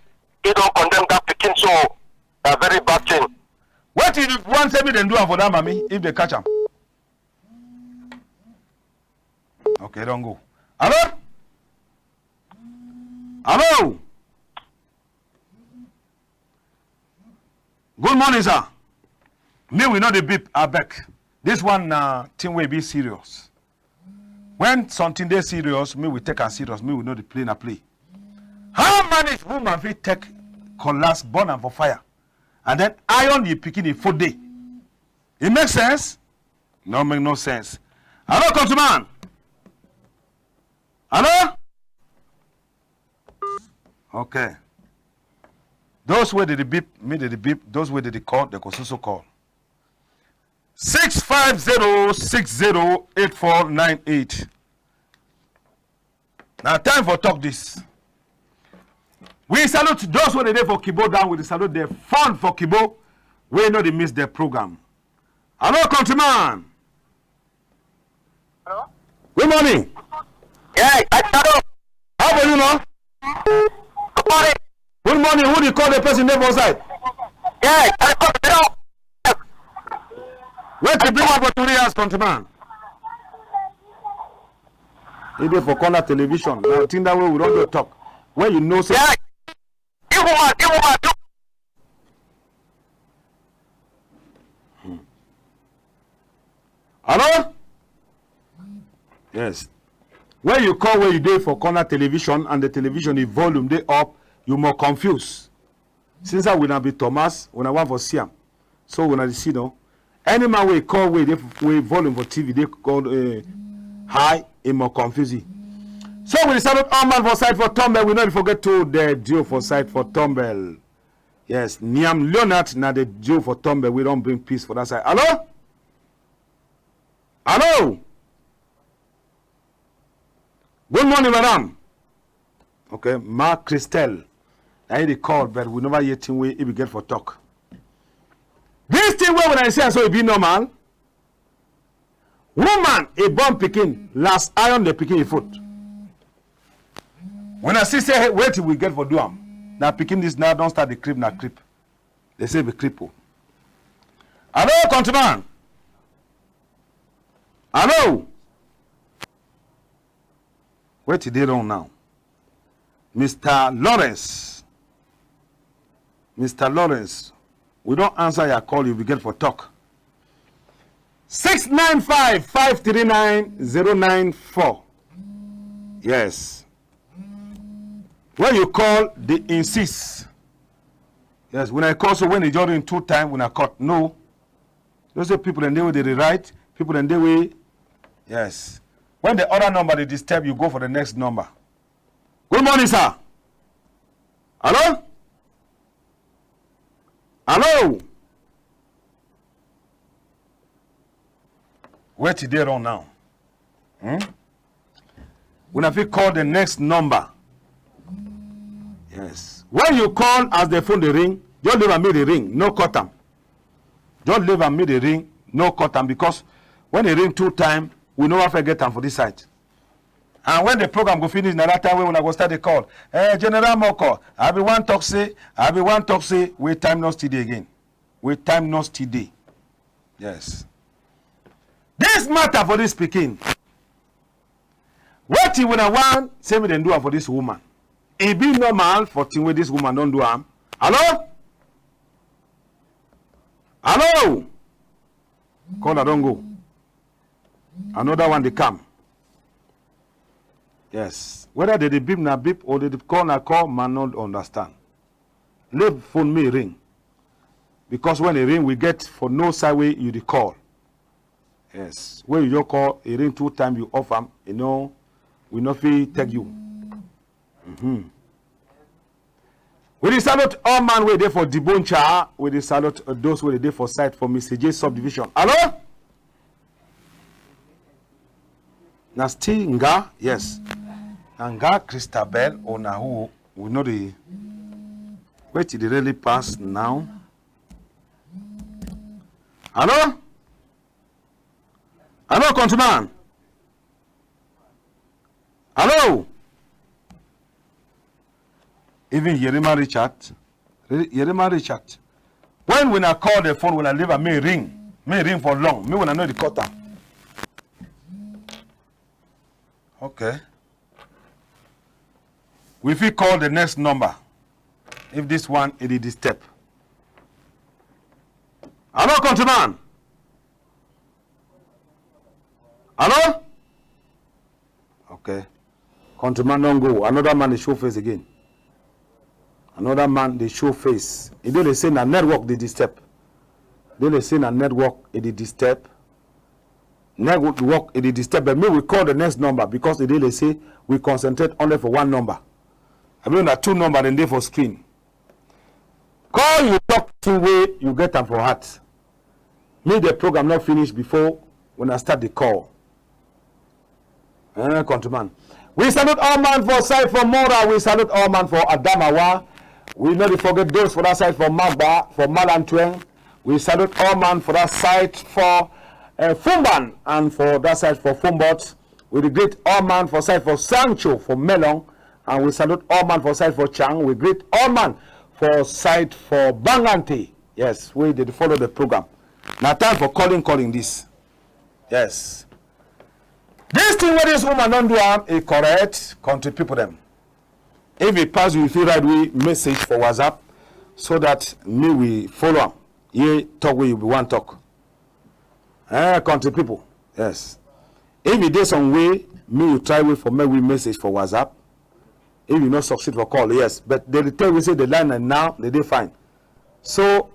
they don't condemn that picking, so a very bad thing. What do you want to them do for that mommy if they catch them? Okay, don't go. Hello? Hello? Good morning, sir. Me, we know the beep, I beg. This one thing will be serious. When something they serious, me we take a serious, me we know the play na play. How many woman will take collapse, burn and for fire, and then iron the picking in 4 days? It makes sense? No, make no sense. Hello, Countryman. Hello? Okay. Those where did the beep, me did the beep, those where did the call, they could also call. 650-60-8498. Now time for talk this. We salute those who are there for Kibo down. We salute the fund for Kibo. We know they miss their program. Hello, Countryman. Hello? Good morning. Yeah, hello. How about you now? Good morning. Good morning. Who do you call the person name outside? Yeah, I call you now. Wait to bring up for 3 years, Countryman. He did for corner television. Now, I think that way we don't go talk. When you know, say, yeah, you woman. Hello? Yes. When you call where you did for corner television and the television, the volume they up, you more confused. Since I will not be Thomas, when I want for Siam. So when I see no, any man we call where they volume for TV, they call high, it more confusing. So we decided all man for side for Tombell. We not forget to the duo for side for Tombell. Yes, Niam Leonard now the duo for Tombell. We don't bring peace for that side. Hello? Hello? Good morning, madam. Okay, Mark Christel. I need a call, but we never yet think we get for talk. This thing where when I say so it be normal. Woman, a born picking, last iron the picking a foot. When I see say hey, wait till we get for do am. Now picking this now don't start the creep now creep. They say be cripple. Hello, Countryman. Hello. Where did they run now? Mr. Lawrence. Mr. Lawrence. We don't answer your call, you begin for talk. 695-539-094. Yes. When you call, they insist. Yes, when I call, so when they join in 2 times, when I cut, no. Those are people and they way they write, people and they way, yes. When the other number they disturb, you go for the next number. Good morning, sir. Hello? Hello? Where did they run now? When I feel call the next number. Yes. When you call as the phone they ring, don't leave and make the ring, no cut them. Don't leave and make the ring, no cut them, because when they ring 2 times, we never forget them for this side. And when the program go finish, na that time when I go start the call, General MOKO, I be one talk say, wait time not today again. Wait time not today. Yes. This matter for this speaking. What you when I want, say me then do for this woman. It be normal for thing with this woman don't do am. Hello? Hello. Call, I don't go. Another one they come. Yes. Whether they beep na beep or they call na call, man not understand. Leave phone me ring. Because when it ring, we get for no side way you the call. Yes. When you just call, it ring 2 times, you off them, you know, we not feel take you. We dey salute all man wey dey for Diboncha. We dey salute those wey dey for site for Mr. J subdivision. Hello? Na still Nga? Yes. Nga Christabel or na who we know the wait till they really pass now. Hello? Hello, countryman. Hello? Even Yerima Richard. When I call the phone, when I leave, I may ring for long. Me when I know the cutter. Okay. We will call the next number. If this one it is step. Hello, countryman. Hello? Okay. Countryman don't go. Another man they show face again. Another man they show face. If they say na network they disturb. They say na network it disturb. Network it disturb. But me we call the next number because they say we concentrate only for one number. I mean that 2 numbers and they for screen. Call you talk to way you get them for heart. Me the program not finished before when I start the call. Countryman. We salute all man for side for Mora. We salute all man for Adamawa. We not forget those for that side for Magba, for Malantweng. We salute all man for that side for Fumban and for that side for Fumbot. We greet all man for side for Sancho, for Melon. And we salute all man for side for Chang. We greet all man for side for Bangante. Yes, we did follow the program. Now time for calling this. Yes. This thing where this woman don't do is correct. Country people them. If it pass, we feel right we message for WhatsApp so that me we follow. Ye talk we want talk. Country people. Yes. If it is some way, me you try way for me we message for WhatsApp. If you not succeed for call, yes. But they tell we say the line and now they fine. So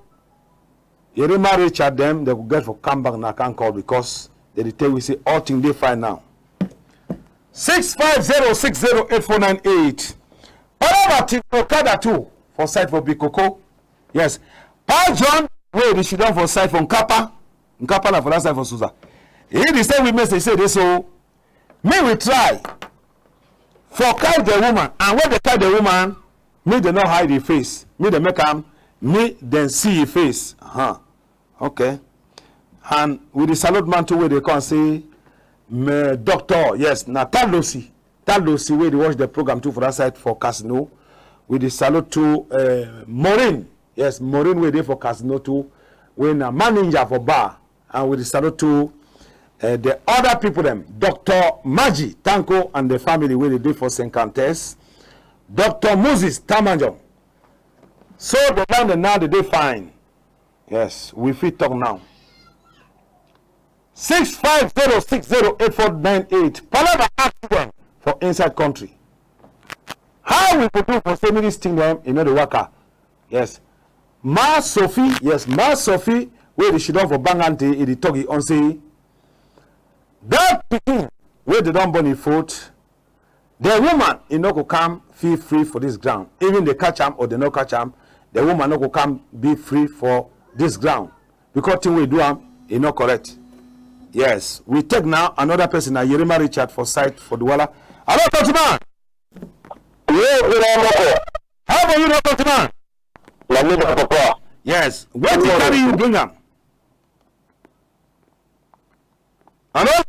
you remember Richard them, they will get for come back and I can't call because they tell we say all things they fine now. 650608498. Whatever thing for Kada too for site for Bikoko. Yes. Paul John, where they should down for site from Nkapa na for that side for Susa. He the same we message say this so me we try for carry the woman and when they carry the woman, me they not hide the face. Me they make them me then see your face. Okay. And with the salute man too where they can say me doctor, yes, na Talosi where they watch the program too for that side for Casino. With the salute to Maureen. Yes, Maureen where they for Casino too. When a manager for bar. And with the salute to the other people them. Dr. Maji Tanko and the family where they do for St. Countess. Dr. Moses Tamanjong. So the land now they fine. Yes, we fit talk now. 650608498. Palava accident for inside country. How we could do for so many things them in the worker? Yes. Ma Sophie, yes, Ma Sophie, where she done for Bangante in the Togi on say that people where they don't burn foot, the woman in no go come feel free for this ground. Even they catch them or they not catch them, the woman no go come be free for this ground. Because thing we do them is not correct. Yes, we take now another person, Yerima Richard for site for the Walla. Hello, countryman. How about you, countryman? Yes. Where did carry you bring them? Hello?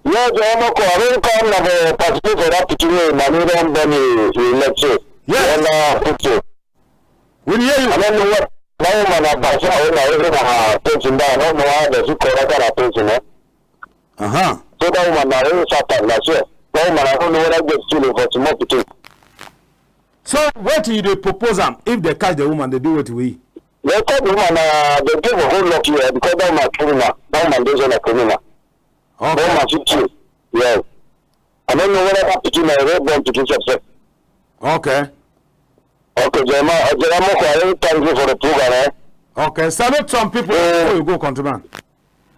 Yes, MOKO. I will come and participate for that particular Maniran Bunny lecture. Yes. We hear you. I don't know what. Now, man, I'm not sure. I don't know how to correct that attention. So that woman, I will start last year. Now, man, I don't know what I get feeling for tomorrow to take. So, what do you propose them? If they catch the woman, they do what we. They call the woman, they give a whole lot here because that my criminal. That man is a criminal. Okay. That man 50. Yes. I don't know whether that picking a red bomb to kill yourself. Okay. Okay, MOKO, thank you for the program, eh? Okay, salute some people before you go, countryman.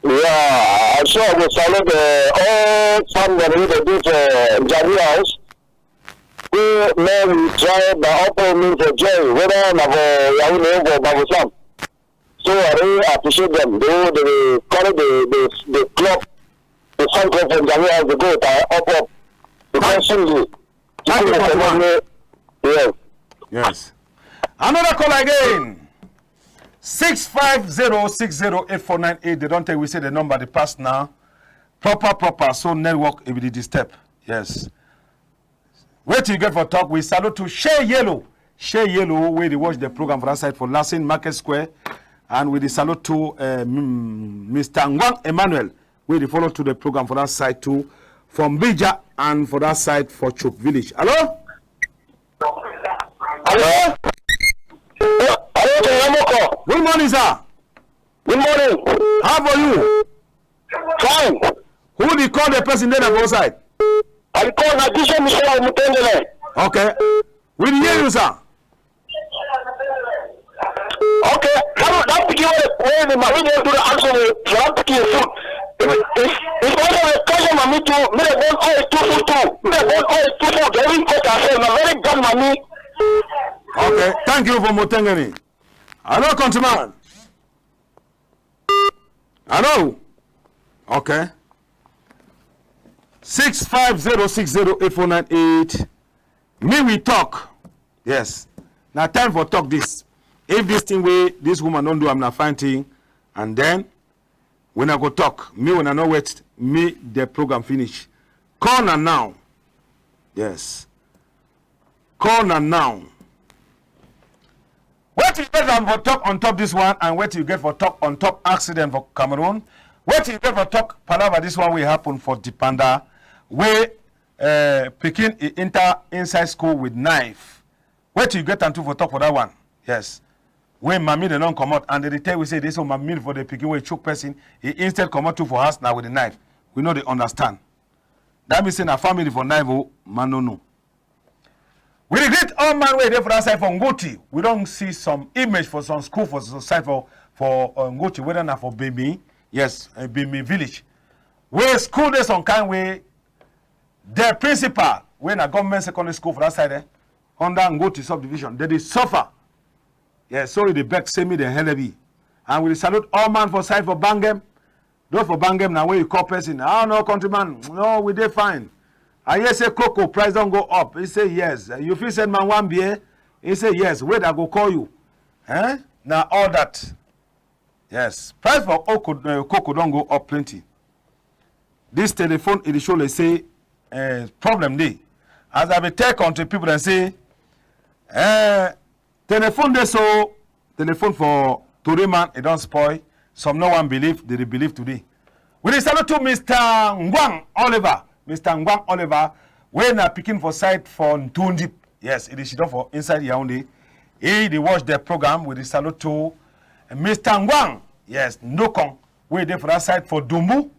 Yeah, I'm sure I will salute all family with this NJANGI house. We may try the upper means for joy, whether I'm a young or Babusam. So I really appreciate them. They call it the club, the fan club from NJANGI house, they go up. Because simply, yes. Yes. Another call again. 650608498. They don't tell we say the number they pass now. Proper. So network it will disturb. Yes. Wait till you get for talk. We salute to Shea Yellow. Shea Yellow, where they watch the program for that side for Lassen Market Square. And we salute to Mr. Ngwang Emmanuel, where they follow to the program for that side too. From Bija and for that side for Chuk Village. Hello? Hello? Hello, MOKO. Good morning, sir. Good morning. How are you? Fine. Who did call the person there on both side? I call Nadisha Michelle Mutendele. Okay. We hear you, sir. Okay. That begin where the marine do the answer to the food. It's also a question for me to me born all 2 food too. Me born all 2 food. Every quarter say na very good money. Okay, thank you for Motengani. Hello, countryman. Hello. Okay. 650608498. Me we talk. Yes. Now time for talk this. If this thing way this woman don't do, I'm not fighting. And then when I go talk, me when I know wait, me the program finish. Call now. Yes. Call now. What you get for talk on top this one, and what you get for talk on top accident for Cameroon? What you get for talk palava this one will happen for Dipanda, where Pekin enter inside school with knife. What you get and for talk for that one? Yes. When Mami they don't come out and they tell we say this one Mami for the Pekin way choke person, he instead come out for us now with the knife. We know they understand. That means in a family for knife, man no. We regret all man way there for that side for Ngoti. We don't see some image for some school for some side for Ngoti, whether not for Bimi. Yes, Bimi village. Where school there's some kind way, their principal, when a government secondary school for that side, under Ngoti subdivision, they suffer. Yes, so the back send me the hell. And we salute all man for side for Bangem. Those for Bangem now where you call person. Oh no, countryman, no, we did fine. I hear say cocoa price don't go up. He say yes. You feel send man one beer? He say yes. Wait, I go call you. Eh? Now all that. Yes. Price for cocoa don't go up plenty. This telephone it show they say problem day. As I be tell country people and say telephone they so telephone for today man it don't spoil. Some no one believe, they believe today. We salute to Mr. Ngwang Oliver. Mr. Ngwang Oliver, when I picking for site for Ntundi, yes, it is for inside Yaoundé. They watch the program with the salute to Mr. Ngwang, yes, Nokong, where they for that site for Dumbu,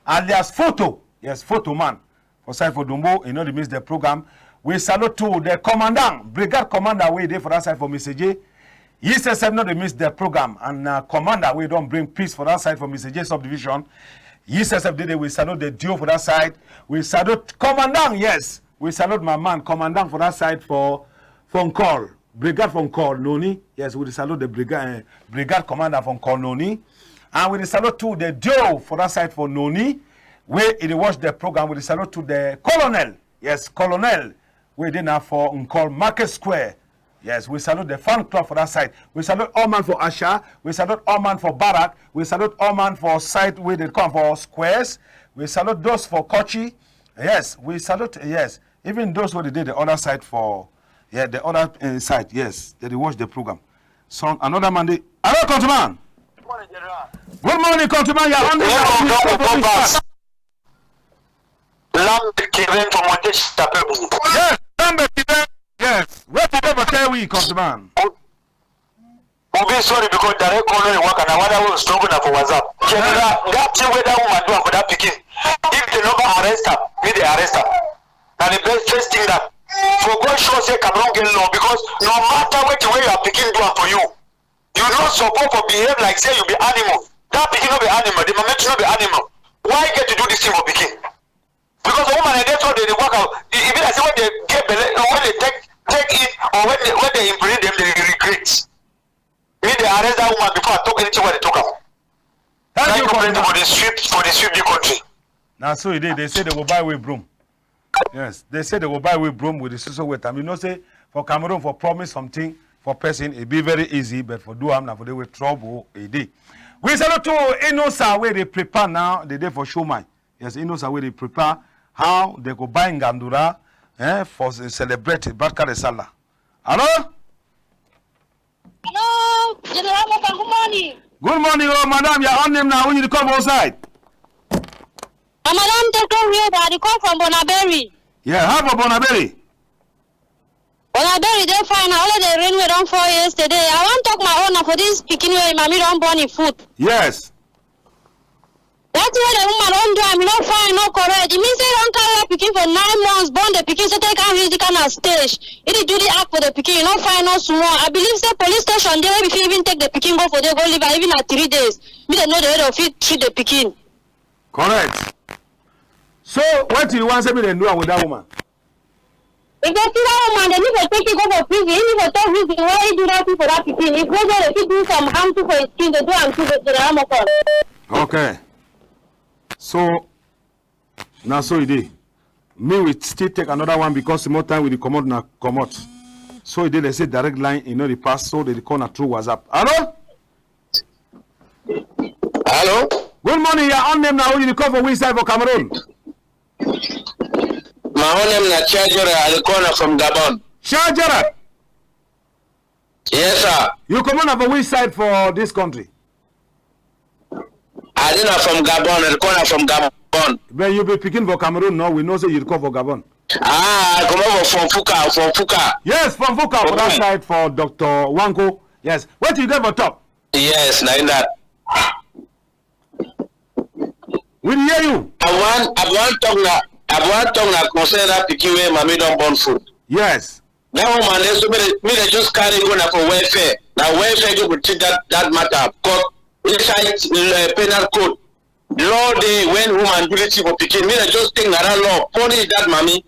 alias Photo, yes, Photo man, for site for Dumbu, you know, they miss the program. We salute to the commandant, brigade commander, where they for that site for Mr. J. He says, not they miss the program, and commander, we don't bring peace for that side for Mr. J subdivision. Yes, we salute the duo for that side. We salute commandant, yes. We salute my man, commandant for that side for phone call. Brigade phone call, Noni. Yes, we salute the brigade commander phone call, Noni. And we salute to the duo for that side for Noni. Where they watch the program, we salute to the colonel. Yes, colonel. We did now for call Market Square. Yes, we salute the fan club for that side. We salute all man for Asha. We salute all man for Barak. We salute all man for side where they come for squares. We salute those for Kochi. Yes, we salute, yes. Even those who did the other side for, yeah, the other side, yes. They watch the program. So another Monday. Hello, countryman. Good morning, General. Good morning, countryman. You're on the yes, yes. Where did ever tell we, countryman? We'll be sorry because direct call in work and another one struggle for WhatsApp. That thing where that woman do for that picking. If they never arrest her, may they arrest her. And the best first thing that for God sure say Cameroon get law because no matter what way you are picking do for you, you not support for behave like say you be animal. That picking no be animal, the moment no be animal. Why get to do this thing for picking? Because the woman and that's what they work out. Even I say when they get when they take it or when they imprint them they regret. Maybe they arrest that woman before I talk anything what they talk about. Thank you for the sweep the country. Now so they say they will buy with broom. Yes, they say they will buy with broom with the social weight. I mean, say for Cameroon for promise something for person it be very easy, but for do now for they with trouble a day. We salute to Inosa where they prepare now the day for showman. Yes, Inosa where they prepare how they go buy in Gandura for celebrate Barka Salah. Hello? Hello, General Moka, good morning. Good morning, oh madam. You're on them now when you come outside. Madam, take care here, but I come from Bonaberry. Yeah, how about Bonaberry? Bonaberry, they fine. All of the rain we don't fall yesterday. I want to talk my owner for this picking where mommy don't burn the food. Yes. That's what the woman don't do. I mean, not fine, not correct. It means they don't carry picking for 9 months, burn the picking, so they can't reach the kind of stage. It is do the act for the picking, not fine, not small. I believe the police station there, if you even take the picking, go for they go live even at 3 days. Me, they know the head of it, treat the picking. Correct. So, what do you want to say and do with that woman? If they see that woman, they need to take it go for prison. They need to tell prison why you do that thing for that picking. If they go, they do some harm to for his skin, they do harm to the Ramoko. Okay. So, now so it is. Me we still take another one because more time with the commode na commode. So it is, they say direct line, you know the pass, so they call na through WhatsApp. Hello? Hello? Good morning, you're on them now. You call for which side for Cameroon? My own name is Charger at the corner from Gabon. Charger? Yes, sir. You come on for which side for this country? I didn't know from Gabon, at the corner from Gabon. When you be picking for Cameroon now, we know say you call for Gabon. Ah, I come over from Fuka. Yes, from Fuka, for that side for Dr. Wanko. Yes. What do you get for top? Yes, like that. We hear you. I want to talk concern that picking where mommy don't burn food. Yes. That woman, they just carry going for welfare. Now welfare you will treat that matter. Because inside penal code, law day when woman do it for picking, me they just think that law punish that mommy.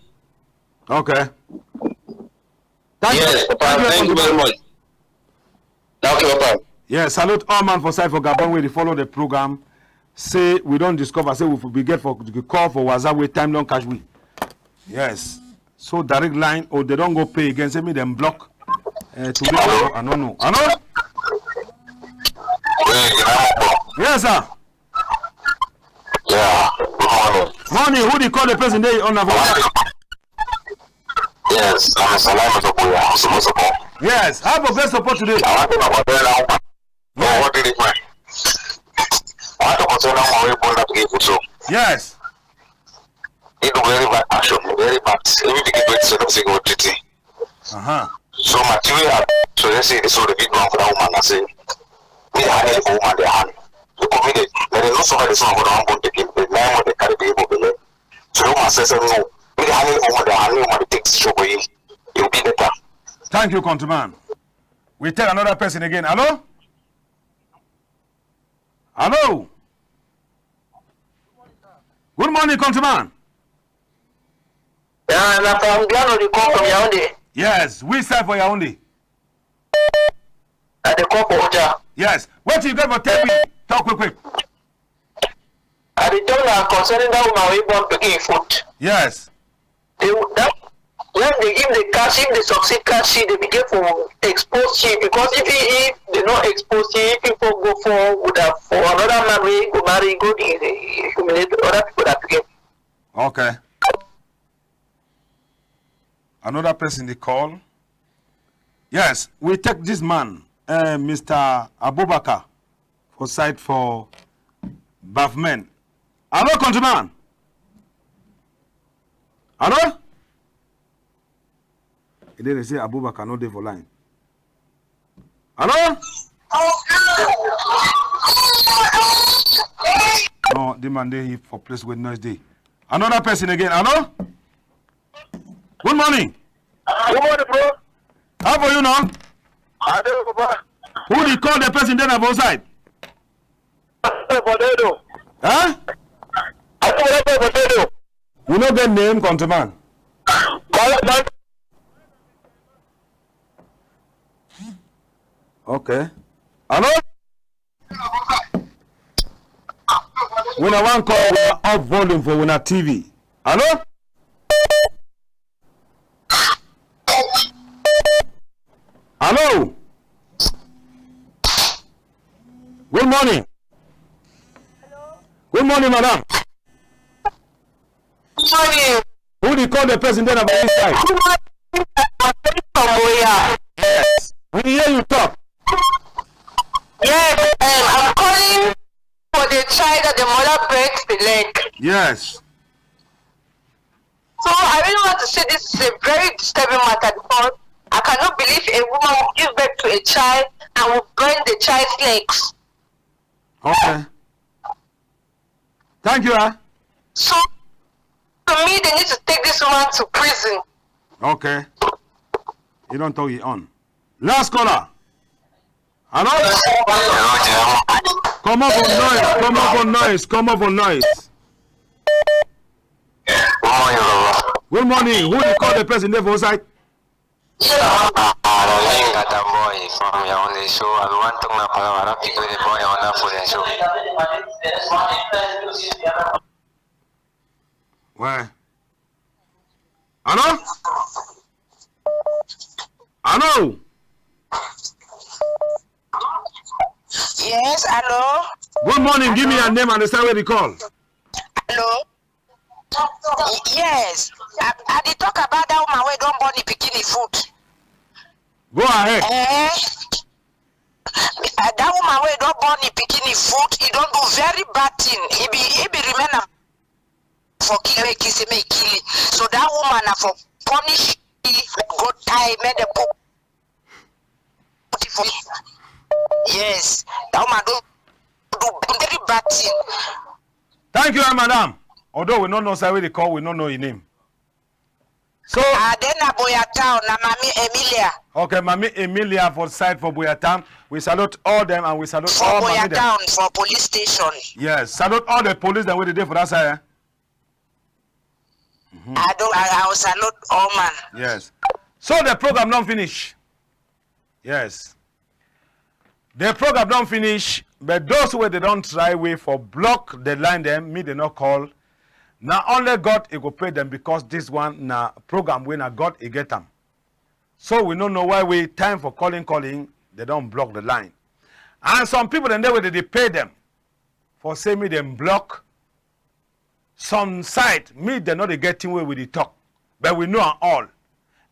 Okay. Yes, Papa, thank you very much. Okay, Papa. Yes, salute all man for side for Gabon where they follow the program. Say we don't discover, say we will get for the call for WhatsApp with time don't catch we. Yes. So direct line or they don't go pay again, say me them block. Today I don't know. I know? Yes, sir. Yeah, good morning. Morning, who do you call the person there on the phone? Yes, I'm Salama Sopoya. Yes, how about best support today? I want to know about that now. What did it mean? I want to concern how we born up to so. Yes. It do very bad action, very bad. Everything is going to say something about it. So material, so they say this sort of big one for that woman and say, we are help a woman their hand. You committed, there is no somebody who don't want to take it, the name of the carry people below. So the woman says, no, we are help a woman their hand, we want to take this show for you. You'll be better. Thank you, countryman. We take another person again. Hello? Hello? Good morning, countryman. Yeah, and I'm glad you come from Yaoundé. Yes, we side for Yaoundé. At the call for Oja. Yes. What you got for tell me? Talk quick. At the time concerning that woman we born to give food. Yes. When they give the cash, if they succeed cash, they begin for expose she because if they not expose she, people go for another man we go marry, go humiliate other people that begin. Okay. Another person they call. Yes, we take this man, Mr. Abubakar, for side for Bafmen. Hello, countryman. Hello? And then they say Abubakar no dey for line. Hello? No, the man there for place with noise day. Another person again. Hello? Good morning. Good morning, bro. How are you now? I do, Papa. Who did call the person then outside? Potato. Huh? I call potato. You know the name, countryman? Okay. Hello? When I want call, we are off volume for when TV. Hello? Hello? Good morning. Hello? Good morning, madam. Good morning. Who did call the person then about this side? Yes. We hear you talk. Yes, I'm calling for the child that the mother breaks the leg. Yes. So I really want to say this is a very disturbing matter because I cannot believe a woman will give birth to a child and will burn the child's legs. Okay. Thank you, So to me, they need to take this woman to prison. Okay. You don't talk it on. Last caller. Hello? Come up on noise. Come up on noise. Come up on noise. Good morning. Who did call the person there for outside? Where? Hello? Hello? Yes, hello? Good morning. Give me your name and the side where they call. Hello? Yes. I did talk about that woman where don't burn the bikini food. Go ahead. That woman where don't burn the bikini food, he don't do very bad thing. He be remain for kill me kill. So that woman for punish go tie made the put for yes. That woman do very bad thing. Thank you, madam. Although we don't know where they call, we don't know your name. So then na Boyatown, na Mami Emilia. Okay, Mami Emilia for side for Boyatown. We salute all them and we salute for all Boyatown for police station. Yes, salute all the police that were there for that side. I will salute all man. Yes. So the program don't finish. Yes. The program don't finish, but those who they don't try way for block the line them, me they not call. Now only God it go pay them because this one na program when God it get them. So we don't know why we time for calling, they don't block the line. And some people then they pay them for say me them block some side, me they not they getting away with the talk. But we know all.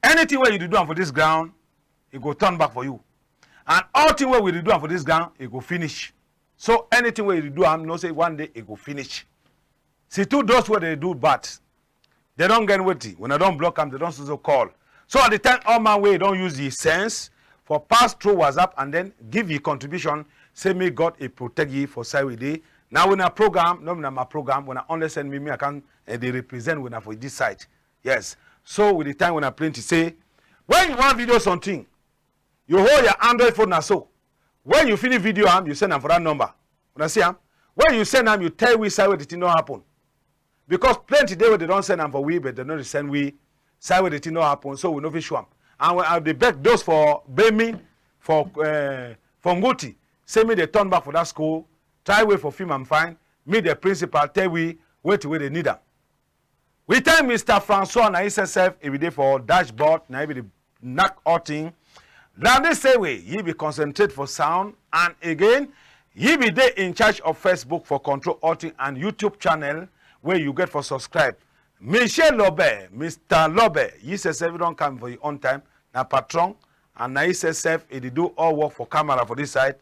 Anything where you do for this ground, it go turn back for you. And all thing where we do for this ground, it go finish. So anything where you do, I'm not say one day it go finish. See, to those where they do bad, they don't get witty. When I don't block them, they don't so call. So at the time, all my way don't use the sense for pass through WhatsApp and then give you contribution. Say me God it protect you for Saturday day. Now when I program, no my program, when I only send me I can they represent when I for this site. Yes. So with the time when I plan to say, when you want video something, you hold your Android phone now so. When you finish video you send them for that number. When I see them, when you send them, you tell we side where the thing don't happen. Because plenty day where they don't send them for we, but they don't send we side where the thing don't happen, so we know fi show them. And when they beg those for Bemi, for Ngoti, say me they turn back for that school, try way for film and find, me the principal tell we where to where they need them. We tell Mr. Francois na himself every day for dashboard, na every day knock outing. Now they say way, he be concentrate for sound, and again, he be there in charge of Facebook for control outing and YouTube channel where you get for subscribe. Michel Lobe, Mr. Lobe, he says if you don't come for your own time, na patron, and na he says he do all work for camera for this side.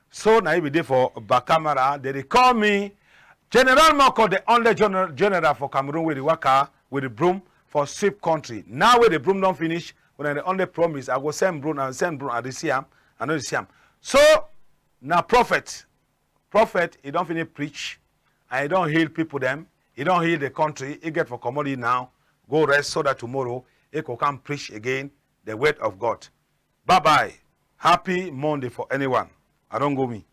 So na he be there for back camera. They call me General MOKO, the only general for Cameroon with the worker with the broom for sweep country. Now where the broom don't finish, when I only promise I go send broom and send broom at the Siam, I know the Siam. So now prophet, he don't finish preach, and he don't heal people them. He don't heal the country. He get for commodity now. Go rest so that tomorrow he can come preach again the word of God. Bye bye. Happy Monday for anyone. I don't go me.